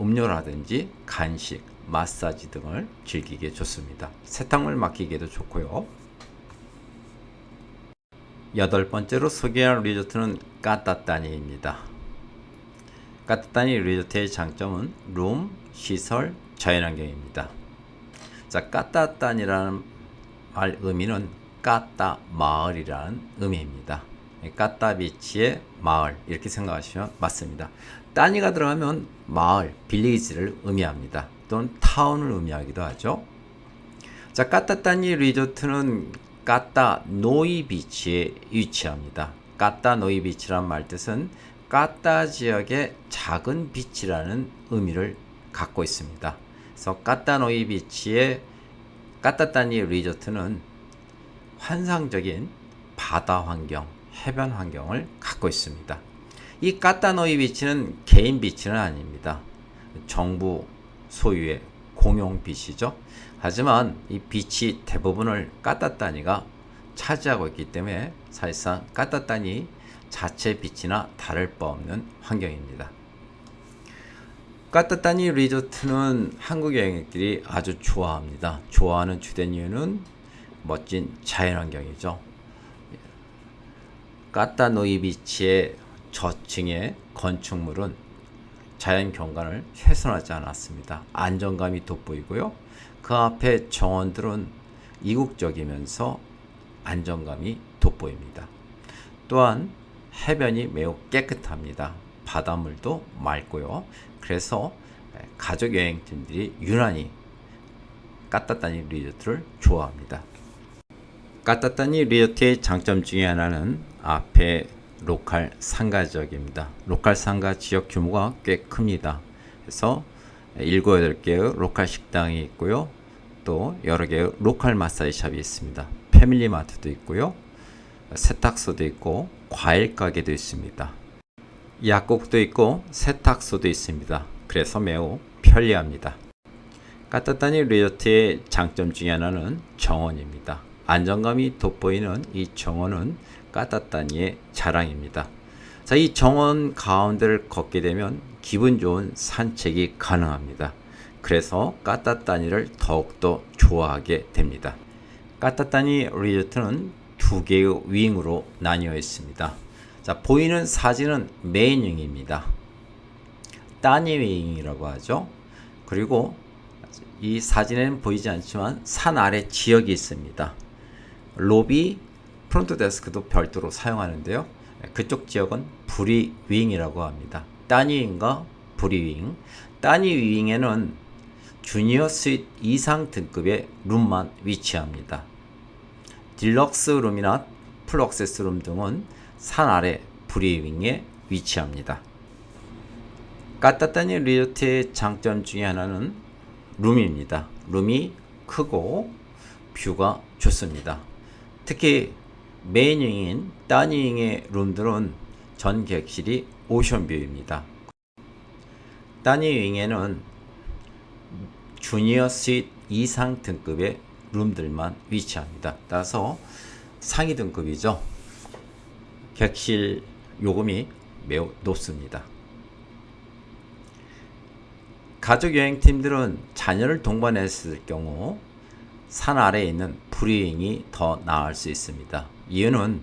음료라든지 간식, 마사지 등을 즐기기에 좋습니다. 세탁물 맡기기에도 좋고요. 8번째로 소개할 리조트는 까따따니입니다. 까따따니 리조트의 장점은 룸, 시설, 자연환경입니다. 자, 까따따니라는 말 의미는 까따 마을이라는 의미입니다. 까따비치의 마을 이렇게 생각하시면 맞습니다. 따니가 들어가면 마을, 빌리지를 의미합니다. 또는 타운을 의미하기도 하죠. 자, 까따따니 리조트는 까따 노이 비치에 위치합니다. 까따 노이 비치란 말 뜻은 까따 지역의 작은 비치라는 의미를 갖고 있습니다. 그래서 까따 노이 비치의 까따따니 리조트는 환상적인 바다 환경, 해변 환경을 갖고 있습니다. 이 까따노이 비치는 개인 비치는 아닙니다. 정부 소유의 공용 비치죠. 하지만 이 비치 대부분을 까따따니가 차지하고 있기 때문에 사실상 까따따니 자체 비치나 다를 바 없는 환경입니다. 까따따니 리조트는 한국 여행객들이 아주 좋아합니다. 좋아하는 주된 이유는 멋진 자연환경이죠. 까따노이 비치의 저층의 건축물은 자연 경관을 훼손하지 않았습니다. 안정감이 돋보이고요. 그 앞에 정원들은 이국적이면서 안정감이 돋보입니다. 또한 해변이 매우 깨끗합니다. 바닷물도 맑고요. 그래서 가족 여행팀들이 유난히 까따따니 리조트를 좋아합니다. 까따따니 리조트의 장점 중에 하나는 앞에 로컬 상가 지역입니다. 로컬 상가 지역 규모가 꽤 큽니다. 그래서 7, 8개의 로컬 식당이 있고요. 또 여러 개의 로컬 마사지샵이 있습니다. 패밀리마트도 있고요. 세탁소도 있고 과일 가게도 있습니다. 약국도 있고 세탁소도 있습니다. 그래서 매우 편리합니다. 까따따니 리조트의 장점 중에 하나는 정원입니다. 안정감이 돋보이는 이 정원은 까따따니의 자랑입니다. 자, 이 정원 가운데를 걷게 되면 기분 좋은 산책이 가능합니다. 그래서 까따따니를 더욱더 좋아하게 됩니다. 까따따니 리조트는 2개의 윙으로 나뉘어 있습니다. 자, 보이는 사진은 메인 윙입니다. 따니 윙이라고 하죠. 그리고 이 사진에는 보이지 않지만 산 아래 지역이 있습니다. 로비, 프론트 데스크도 별도로 사용하는데요. 그쪽 지역은 브리 윙이라고 합니다. 따니 윙과 브리 윙. 따니 윙에는 주니어 스윗 이상 등급의 룸만 위치합니다. 딜럭스 룸이나 풀 액세스 룸 등은 산 아래 브리 윙에 위치합니다. 까따따니 리조트의 장점 중에 하나는 룸입니다. 룸이 크고 뷰가 좋습니다. 특히 메인 윙인 따니 윙의 룸들은 전 객실이 오션뷰입니다. 따니 윙에는 주니어 스윗 이상 등급의 룸들만 위치합니다. 따라서 상위 등급이죠. 객실 요금이 매우 높습니다. 가족 여행팀들은 자녀를 동반했을 경우 산 아래에 있는 브리윙이 더 나을 수 있습니다. 이유는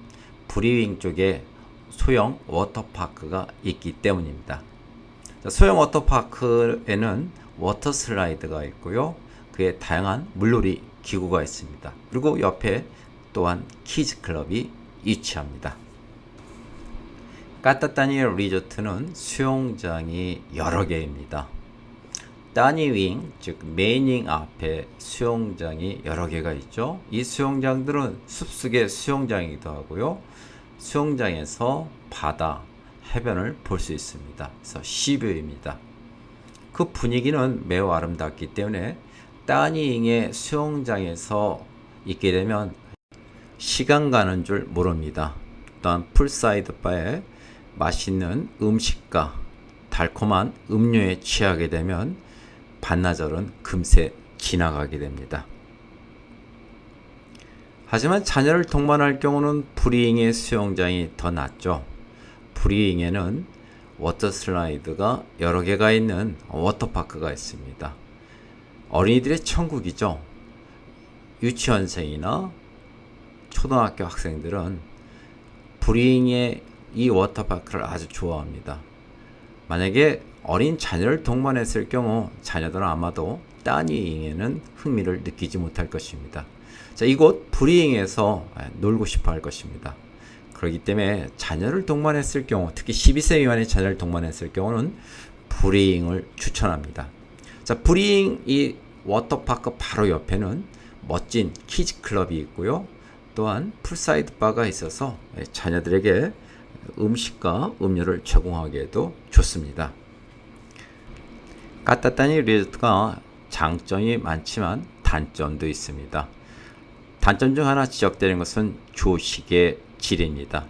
브리윙 쪽에 소형 워터파크가 있기 때문입니다. 소형 워터파크에는 워터 슬라이드가 있고요. 그에 다양한 물놀이 기구가 있습니다. 그리고 옆에 또한 키즈 클럽이 위치합니다. 까따따니 리조트는 수영장이 여러 개입니다. 따니윙, 즉 메이닝 앞에 수영장이 여러 개가 있죠. 이 수영장들은 숲속의 수영장이기도 하고요. 수영장에서 바다, 해변을 볼 수 있습니다. 그래서 시뷰입니다. 그 분위기는 매우 아름답기 때문에 따니잉의 수영장에서 있게 되면 시간 가는 줄 모릅니다. 또한 풀사이드 바에 맛있는 음식과 달콤한 음료에 취하게 되면 반나절은 금세 지나가게 됩니다. 하지만 자녀를 동반할 경우는 브리잉의 수영장이 더 낫죠. 브리잉에는 워터슬라이드가 여러 개가 있는 워터파크가 있습니다. 어린이들의 천국이죠. 유치원생이나 초등학교 학생들은 브리잉의 이 워터파크를 아주 좋아합니다. 만약에 어린 자녀를 동반했을 경우 자녀들은 아마도 따니잉에는 흥미를 느끼지 못할 것입니다. 자, 이곳 브리잉에서 놀고 싶어 할 것입니다. 그렇기 때문에 자녀를 동반했을 경우, 특히 12세 미만의 자녀를 동반했을 경우는 브리잉을 추천합니다. 자, 브리잉 이 워터파크 바로 옆에는 멋진 키즈클럽이 있고요. 또한 풀사이드 바가 있어서 자녀들에게 음식과 음료를 제공하기에도 좋습니다. 까따따니 리조트가 장점이 많지만 단점도 있습니다. 단점 중 하나 지적되는 것은 조식의 질입니다.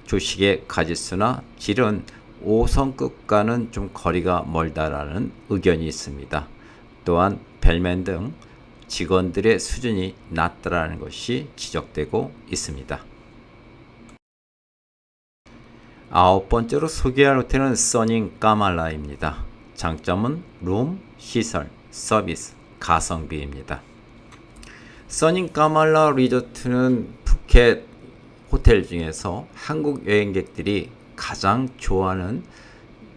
조식의 가짓수나 질은 5성급과는 좀 거리가 멀다라는 의견이 있습니다. 또한 벨맨 등 직원들의 수준이 낮다라는 것이 지적되고 있습니다. 9번째로 소개할 호텔은 써닝 까말라입니다. 장점은 룸, 시설, 서비스, 가성비입니다. 써닝 까말라 리조트는 푸켓 호텔 중에서 한국 여행객들이 가장 좋아하는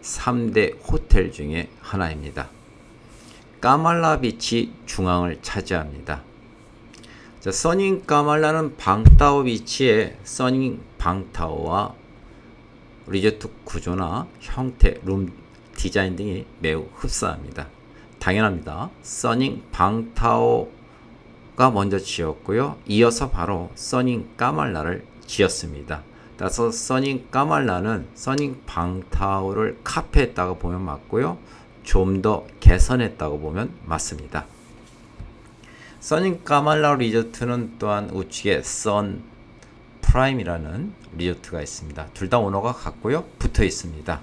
3대 호텔 중에 하나입니다. 까말라 비치 중앙을 차지합니다. 자, 써닝 까말라는 방타오 비치에 써닝 방타오와 리조트 구조나 형태, 룸 디자인 등이 매우 흡사합니다. 당연합니다. 써닝 방타오가 먼저 지었고요. 이어서 바로 써닝 까말라를 지었습니다. 따라서 써닝 까말라는 써닝 방타오를 카피했다고 보면 맞고요. 좀 더 개선했다고 보면 맞습니다. 써닝 까말라 리조트는 또한 우측에 선 프라임이라는 리조트가 있습니다. 둘 다 오너가 같고요. 붙어 있습니다.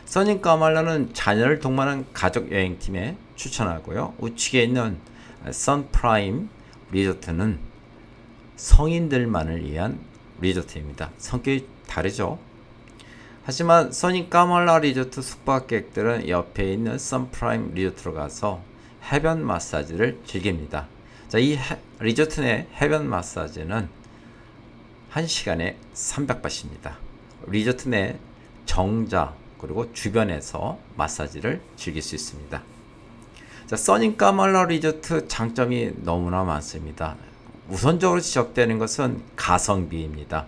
써닝 까말라는 자녀를 동반한 가족 여행팀에 추천하고요. 우측에 있는 선 프라임 리조트는 성인들만을 위한 리조트입니다. 성격이 다르죠. 하지만 써닝 까말라 리조트 숙박객들은 옆에 있는 선프라임 리조트로 가서 해변 마사지를 즐깁니다. 자, 이 리조트 내 해변 마사지는 1시간에 300바트입니다. 리조트 내 정자 그리고 주변에서 마사지를 즐길 수 있습니다. 자, 써닝 까말라 리조트 장점이 너무나 많습니다. 우선적으로 지적되는 것은 가성비입니다.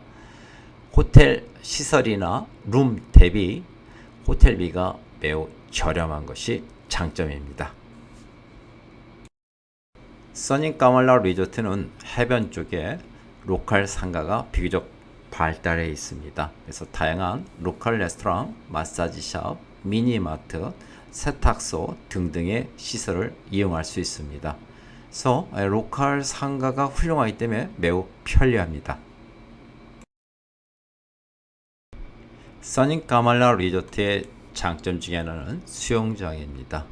호텔 시설이나 룸 대비 호텔비가 매우 저렴한 것이 장점입니다. 써닝 까말라 리조트는 해변 쪽에 로컬 상가가 비교적 발달해 있습니다. 그래서 다양한 로컬 레스토랑, 마사지샵, 미니마트, 세탁소 등등의 시설을 이용할 수 있습니다. 그래서 로컬 상가가 훌륭하기 때문에 매우 편리합니다. 써닝 까말라 리조트의 장점 중에 하나는 수영장입니다.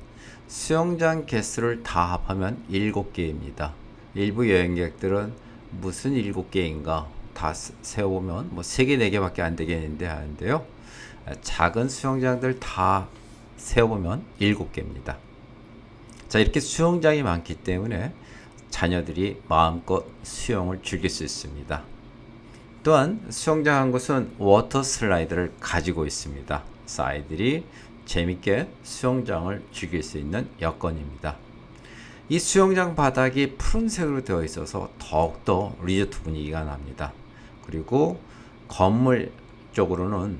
수영장 개수를 다 합하면 7개입니다. 일부 여행객들은 무슨 7개인가 다 세어보면 뭐 3개, 4개밖에 안 되겠는데 하는데요. 작은 수영장들 다 세어보면 7개입니다. 자, 이렇게 수영장이 많기 때문에 자녀들이 마음껏 수영을 즐길 수 있습니다. 또한 수영장 한 곳은 워터 슬라이드를 가지고 있습니다. 그래서 아이들이 재밌게 수영장을 즐길 수 있는 여건입니다. 이 수영장 바닥이 푸른색으로 되어 있어서 더욱더 리조트 분위기가 납니다. 그리고 건물 쪽으로는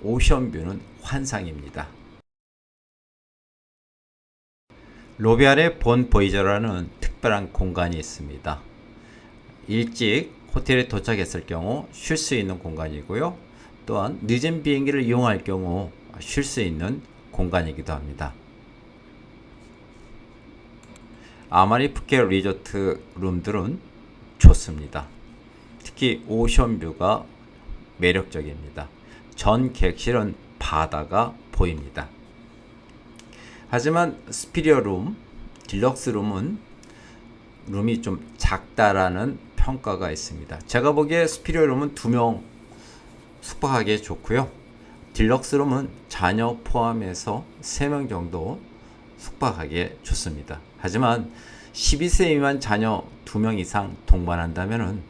오션뷰는 환상입니다. 로비 아래 본 보이저라는 특별한 공간이 있습니다. 일찍 호텔에 도착했을 경우 쉴 수 있는 공간이고요. 또한 늦은 비행기를 이용할 경우 쉴 수 있는 공간이기도 합니다. 아마리 푸켓 리조트 룸들은 좋습니다. 특히 오션뷰가 매력적입니다. 전 객실은 바다가 보입니다. 하지만 스피리어 룸, 딜럭스 룸은 룸이 좀 작다라는 평가가 있습니다. 제가 보기에 스피리어 룸은 2명 숙박하기에 좋고요. 딜럭스 룸은 자녀 포함해서 3명 정도 숙박하기에 좋습니다. 하지만 12세 미만 자녀 2명 이상 동반한다면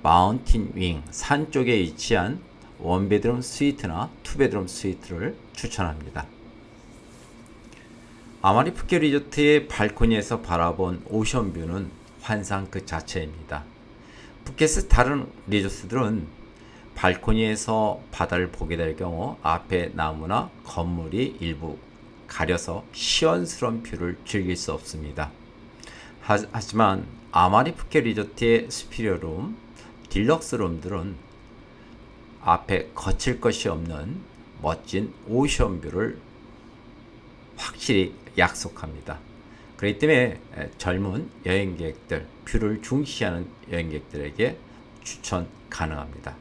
마운틴 윙, 산 쪽에 위치한 원베드룸 스위트나 투베드룸 스위트를 추천합니다. 아마리 푸켓 리조트의 발코니에서 바라본 오션뷰는 환상 그 자체입니다. 푸켓의 다른 리조트들은 발코니에서 바다를 보게 될 경우 앞에 나무나 건물이 일부 가려서 시원스러운 뷰를 즐길 수 없습니다. 하지만 아마리 푸켓 리조트의 스피리어 룸, 딜럭스 룸들은 앞에 거칠 것이 없는 멋진 오션뷰를 확실히 약속합니다. 그렇기 때문에 젊은 여행객들, 뷰를 중시하는 여행객들에게 추천 가능합니다.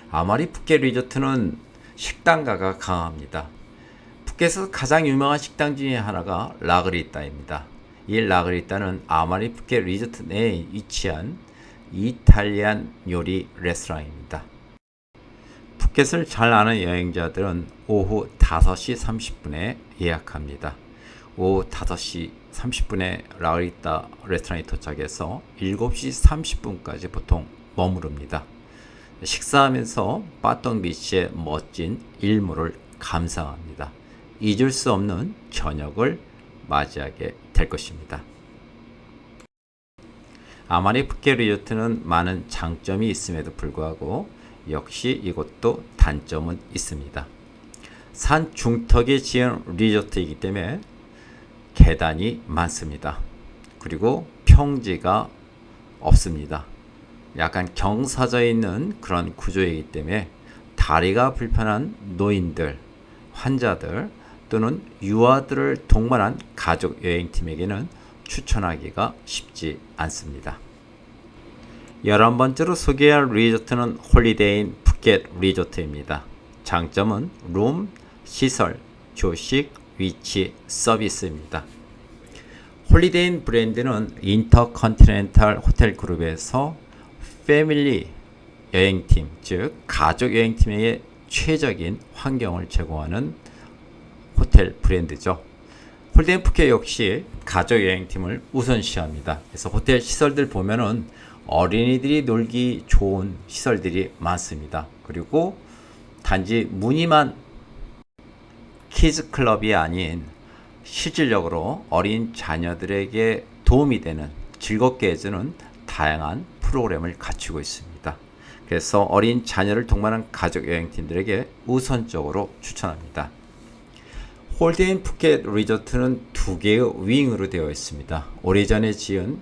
아마리 푸켓 리조트는 식당가가 강합니다. 푸켓에서 가장 유명한 식당 중에 하나가 라그리따입니다. 이 라그리따는 아마리 푸켓 리조트 내에 위치한 이탈리안 요리 레스토랑입니다. 푸켓을 잘 아는 여행자들은 오후 5시 30분에 예약합니다. 오후 5시 30분에 라그리따 레스토랑에 도착해서 7시 30분까지 보통 머무릅니다. 식사하면서 빠똥비치의 멋진 일몰을 감상합니다. 잊을 수 없는 저녁을 맞이하게 될 것입니다. 아마리 푸켓 리조트는 많은 장점이 있음에도 불구하고 역시 이곳도 단점은 있습니다. 산 중턱에 지은 리조트이기 때문에 계단이 많습니다. 그리고 평지가 없습니다. 약간 경사져 있는 그런 구조이기 때문에 다리가 불편한 노인들, 환자들 또는 유아들을 동반한 가족 여행팀에게는 추천하기가 쉽지 않습니다. 11번째로 소개할 리조트는 홀리데이인 푸켓 리조트입니다. 장점은 룸, 시설, 조식, 위치, 서비스입니다. 홀리데이인 브랜드는 인터컨티넨탈 호텔 그룹에서 패밀리 여행팀, 즉 가족 여행팀에게 최적인 환경을 제공하는 호텔 브랜드죠. 홀리데이 푸켓 역시 가족 여행팀을 우선시합니다. 그래서 호텔 시설들 보면은 어린이들이 놀기 좋은 시설들이 많습니다. 그리고 단지 무늬만 키즈 클럽이 아닌 실질적으로 어린 자녀들에게 도움이 되는 즐겁게 해주는 다양한 프로그램을 갖추고 있습니다. 그래서 어린 자녀를 동반한 가족 여행팀들에게 우선적으로 추천합니다. 홀리데이 푸켓 리조트는 2개의 윙으로 되어 있습니다. 오래전에 지은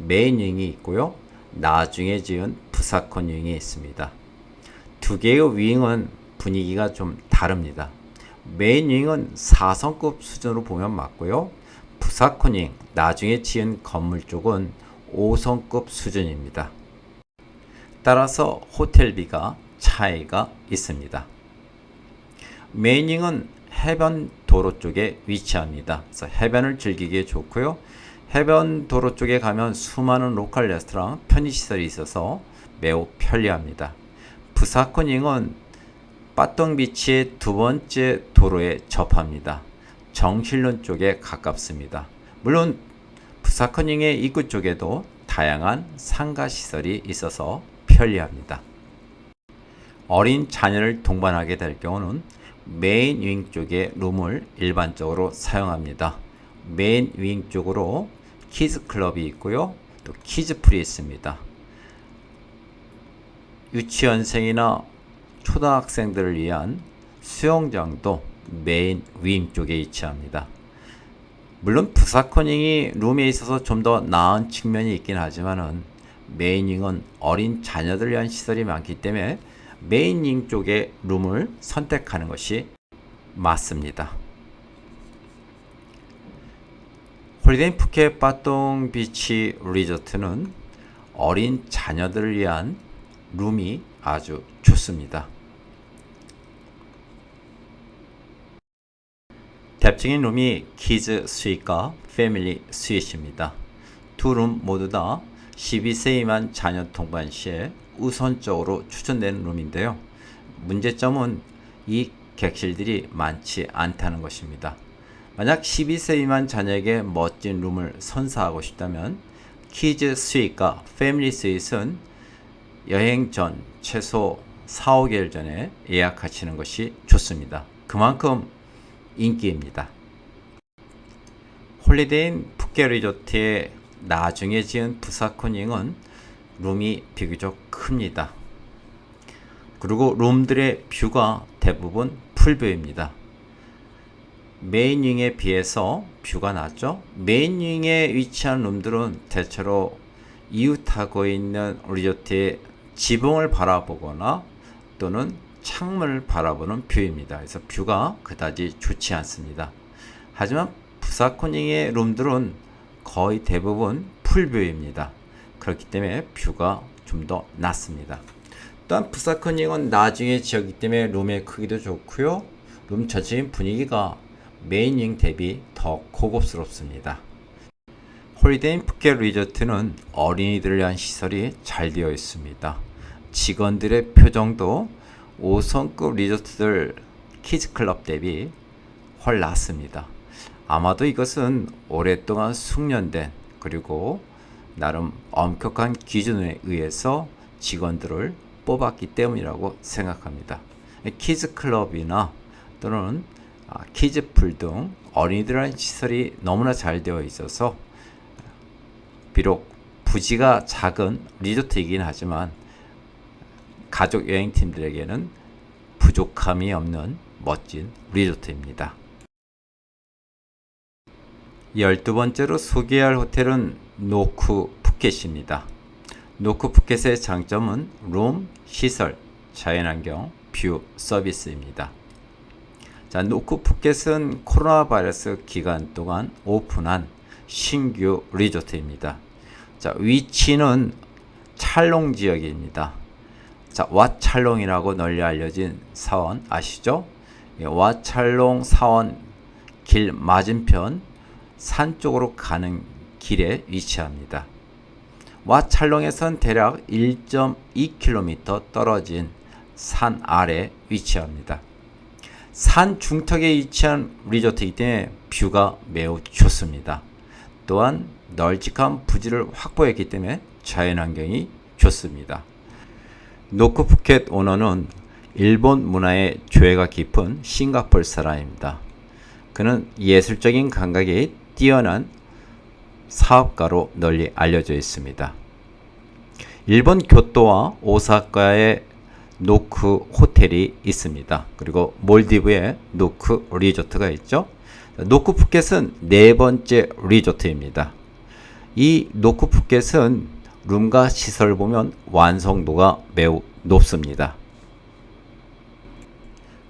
메인 윙이 있고요. 나중에 지은 부사콘 윙이 있습니다. 2개의 윙은 분위기가 좀 다릅니다. 메인 윙은 4성급 수준으로 보면 맞고요. 부사콘 윙, 나중에 지은 건물 쪽은 5성급 수준입니다. 따라서 호텔비가 차이가 있습니다. 메인 윙은 해변 도로 쪽에 위치합니다. 그래서 해변을 즐기기에 좋고요. 해변 도로 쪽에 가면 수많은 로컬 레스토랑, 편의시설이 있어서 매우 편리합니다. 부사코닝은 빠똥비치의 2번째 도로에 접합니다. 정실론 쪽에 가깝습니다. 물론 부사코닝의 입구 쪽에도 다양한 상가시설이 있어서 편리합니다. 어린 자녀를 동반하게 될 경우는 메인 윙 쪽에 룸을 일반적으로 사용합니다. 메인 윙 쪽으로 키즈 클럽이 있고요. 또 키즈 풀이 있습니다. 유치원생이나 초등학생들을 위한 수영장도 메인 윙 쪽에 위치합니다. 물론 부사코닝이 룸에 있어서 좀 더 나은 측면이 있긴 하지만은 메인 윙은 어린 자녀들 위한 시설이 많기 때문에 메인 윙 쪽의 룸을 선택하는 것이 맞습니다. 홀리데이 푸켓 빠똥 비치 리조트는 어린 자녀들을 위한 룸이 아주 좋습니다. 대표적인 룸이 키즈 스윗과 패밀리 스윗입니다. 두 룸 모두 다 12세 미만 자녀 동반 시에 우선적으로 추천되는 룸인데요. 문제점은 이 객실들이 많지 않다는 것입니다. 만약 12세 미만 자녀에게 멋진 룸을 선사하고 싶다면 키즈 스윗과 패밀리 스윗은 여행 전 최소 4, 5개월 전에 예약하시는 것이 좋습니다. 그만큼 인기입니다. 홀리데이 푸켓 리조트의 나중에 지은 부사코닝은 룸이 비교적 큽니다. 그리고 룸들의 뷰가 대부분 풀뷰입니다. 메인 윙에 비해서 뷰가 낮죠. 메인 윙에 위치한 룸들은 대체로 이웃하고 있는 리조트의 지붕을 바라보거나 또는 창문을 바라보는 뷰입니다. 그래서 뷰가 그다지 좋지 않습니다. 하지만 부사코닝의 룸들은 거의 대부분 풀뷰입니다. 그렇기 때문에 뷰가 좀 더 낫습니다. 또한 부사코닝은 나중에 지었기 때문에 룸의 크기도 좋고요. 룸 전체적인 분위기가 메인 윙 대비 더 고급스럽습니다. 홀리데이 푸켓 리조트는 어린이들을 위한 시설이 잘 되어 있습니다. 직원들의 표정도 5성급 리조트들 키즈클럽 대비 훨 낫습니다. 아마도 이것은 오랫동안 숙련된 그리고 나름 엄격한 기준에 의해서 직원들을 뽑았기 때문이라고 생각합니다. 키즈클럽이나 또는 키즈풀 등 어린이들의 시설이 너무나 잘 되어 있어서 비록 부지가 작은 리조트이긴 하지만 가족 여행팀들에게는 부족함이 없는 멋진 리조트입니다. 12번째로 소개할 호텔은 노크 푸켓입니다. 노크 푸켓의 장점은 룸, 시설, 자연환경, 뷰 서비스입니다. 자, 노크 푸켓은 코로나 바이러스 기간 동안 오픈한 신규 리조트입니다. 자, 위치는 찰롱 지역입니다. 자, 왓찰롱이라고 널리 알려진 사원 아시죠? 왓찰롱 사원 길 맞은편 산 쪽으로 가는 길에 위치합니다. 왓찰롱에선 대략 1.2km 떨어진 산 아래 위치합니다. 산 중턱에 위치한 리조트이기 때문에 뷰가 매우 좋습니다. 또한 널찍한 부지를 확보했기 때문에 자연환경이 좋습니다. 노크 푸켓 오너는 일본 문화에 조예가 깊은 싱가포르 사람입니다. 그는 예술적인 감각이 뛰어난 사업가로 널리 알려져 있습니다. 일본 교토와 오사카에 노크 호텔이 있습니다. 그리고 몰디브에 노크 리조트가 있죠. 노크 푸켓은 네 번째 리조트입니다. 이 노크 푸켓은 룸과 시설 보면 완성도가 매우 높습니다.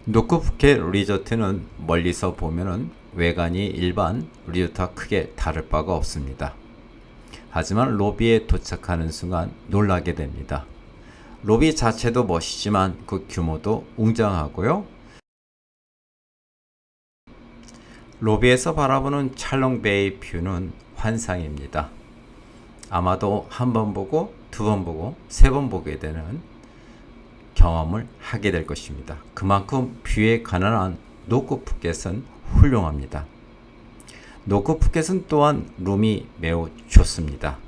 노크 푸켓 리조트는 멀리서 보면은 외관이 일반 리조트와 크게 다를 바가 없습니다. 하지만 로비에 도착하는 순간 놀라게 됩니다. 로비 자체도 멋있지만 그 규모도 웅장하고요. 로비에서 바라보는 찰롱베이 뷰는 환상입니다. 아마도 한 번 보고 두 번 보고 세 번 보게 되는 경험을 하게 될 것입니다. 그만큼 뷰에 가난한 노크 푸켓은 훌륭합니다. 노크 푸켓은 또한 룸이 매우 좋습니다.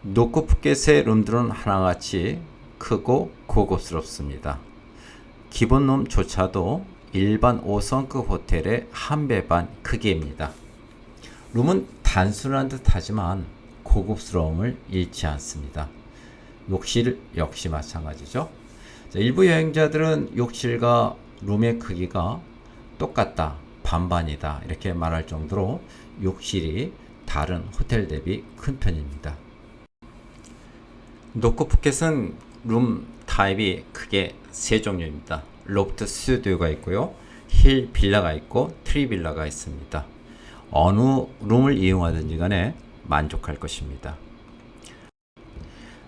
노크 푸켓의 룸들은 하나같이 크고 고급스럽습니다. 기본 룸조차도 일반 5성급 호텔의 한 배 반 크기입니다. 룸은 단순한 듯 하지만 고급스러움을 잃지 않습니다. 욕실 역시 마찬가지죠. 자, 일부 여행자들은 욕실과 룸의 크기가 똑같다, 반반이다 이렇게 말할 정도로 욕실이 다른 호텔 대비 큰 편입니다. 노코 푸켓은 룸 타입이 크게 세 종류입니다. 로프트 스튜디오가 있고요, 힐 빌라가 있고 트리 빌라가 있습니다. 어느 룸을 이용하든지 간에 만족할 것입니다.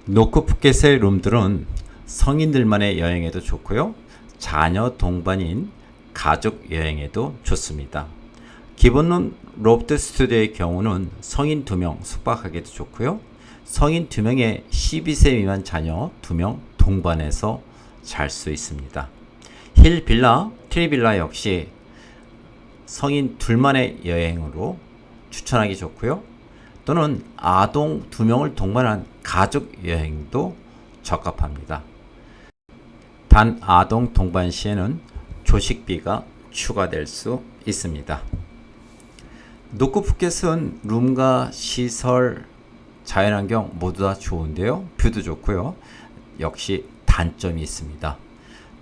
노코 푸켓의 룸들은 성인들만의 여행에도 좋고요, 자녀 동반인 가족 여행에도 좋습니다. 기본룸 로프트 스튜디오의 경우는 성인 2명 숙박하기도 좋고요, 성인 2명에 12세 미만 자녀 2명 동반해서 잘 수 있습니다. 힐 빌라, 트리 빌라 역시 성인 둘만의 여행으로 추천하기 좋고요, 또는 아동 2명을 동반한 가족 여행도 적합합니다. 단 아동 동반 시에는 조식비가 추가될 수 있습니다. 노코 푸켓은 룸과 시설, 자연환경 모두 다 좋은데요, 뷰도 좋고요, 역시 단점이 있습니다.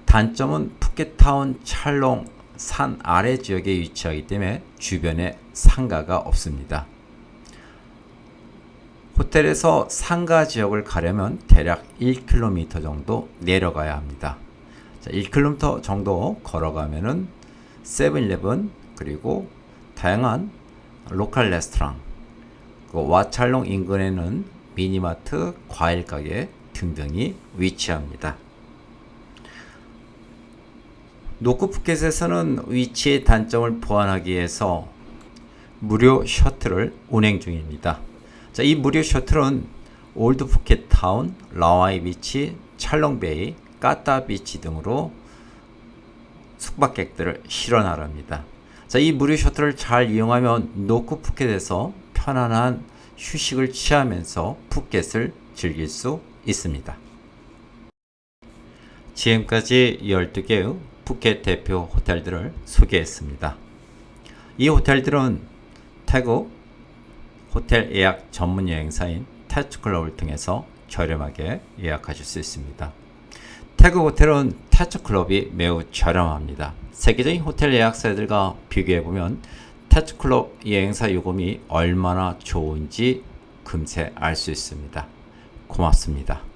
단점은 푸켓타운 찰롱 산 아래 지역에 위치하기 때문에 주변에 상가가 없습니다. 호텔에서 상가 지역을 가려면 대략 1km 정도 내려가야 합니다. 자, 1km 정도 걸어가면은 세븐일레븐 그리고 다양한 로컬 레스토랑, 와찰롱 인근에는 미니마트, 과일 가게 등등이 위치합니다. 노코 푸켓에서는 위치의 단점을 보완하기 위해서 무료 셔틀을 운행 중입니다. 자, 이 무료 셔틀은 올드 푸켓 타운, 라와이 비치, 찰롱베이, 까따 비치 등으로 숙박객들을 실어나릅니다. 자, 이 무료 셔틀을 잘 이용하면 노코 푸켓에서 편안한 휴식을 취하면서 푸켓을 즐길 수 있습니다. 지금까지 12개의 푸켓 대표 호텔들을 소개했습니다. 이 호텔들은 태국 호텔 예약 전문 여행사인 태츠클럽을 통해서 저렴하게 예약하실 수 있습니다. 태국 호텔은 태츠클럽이 매우 저렴합니다. 세계적인 호텔 예약사들과 비교해보면 태츠클럽 여행사 요금이 얼마나 좋은지 금세 알 수 있습니다. 고맙습니다.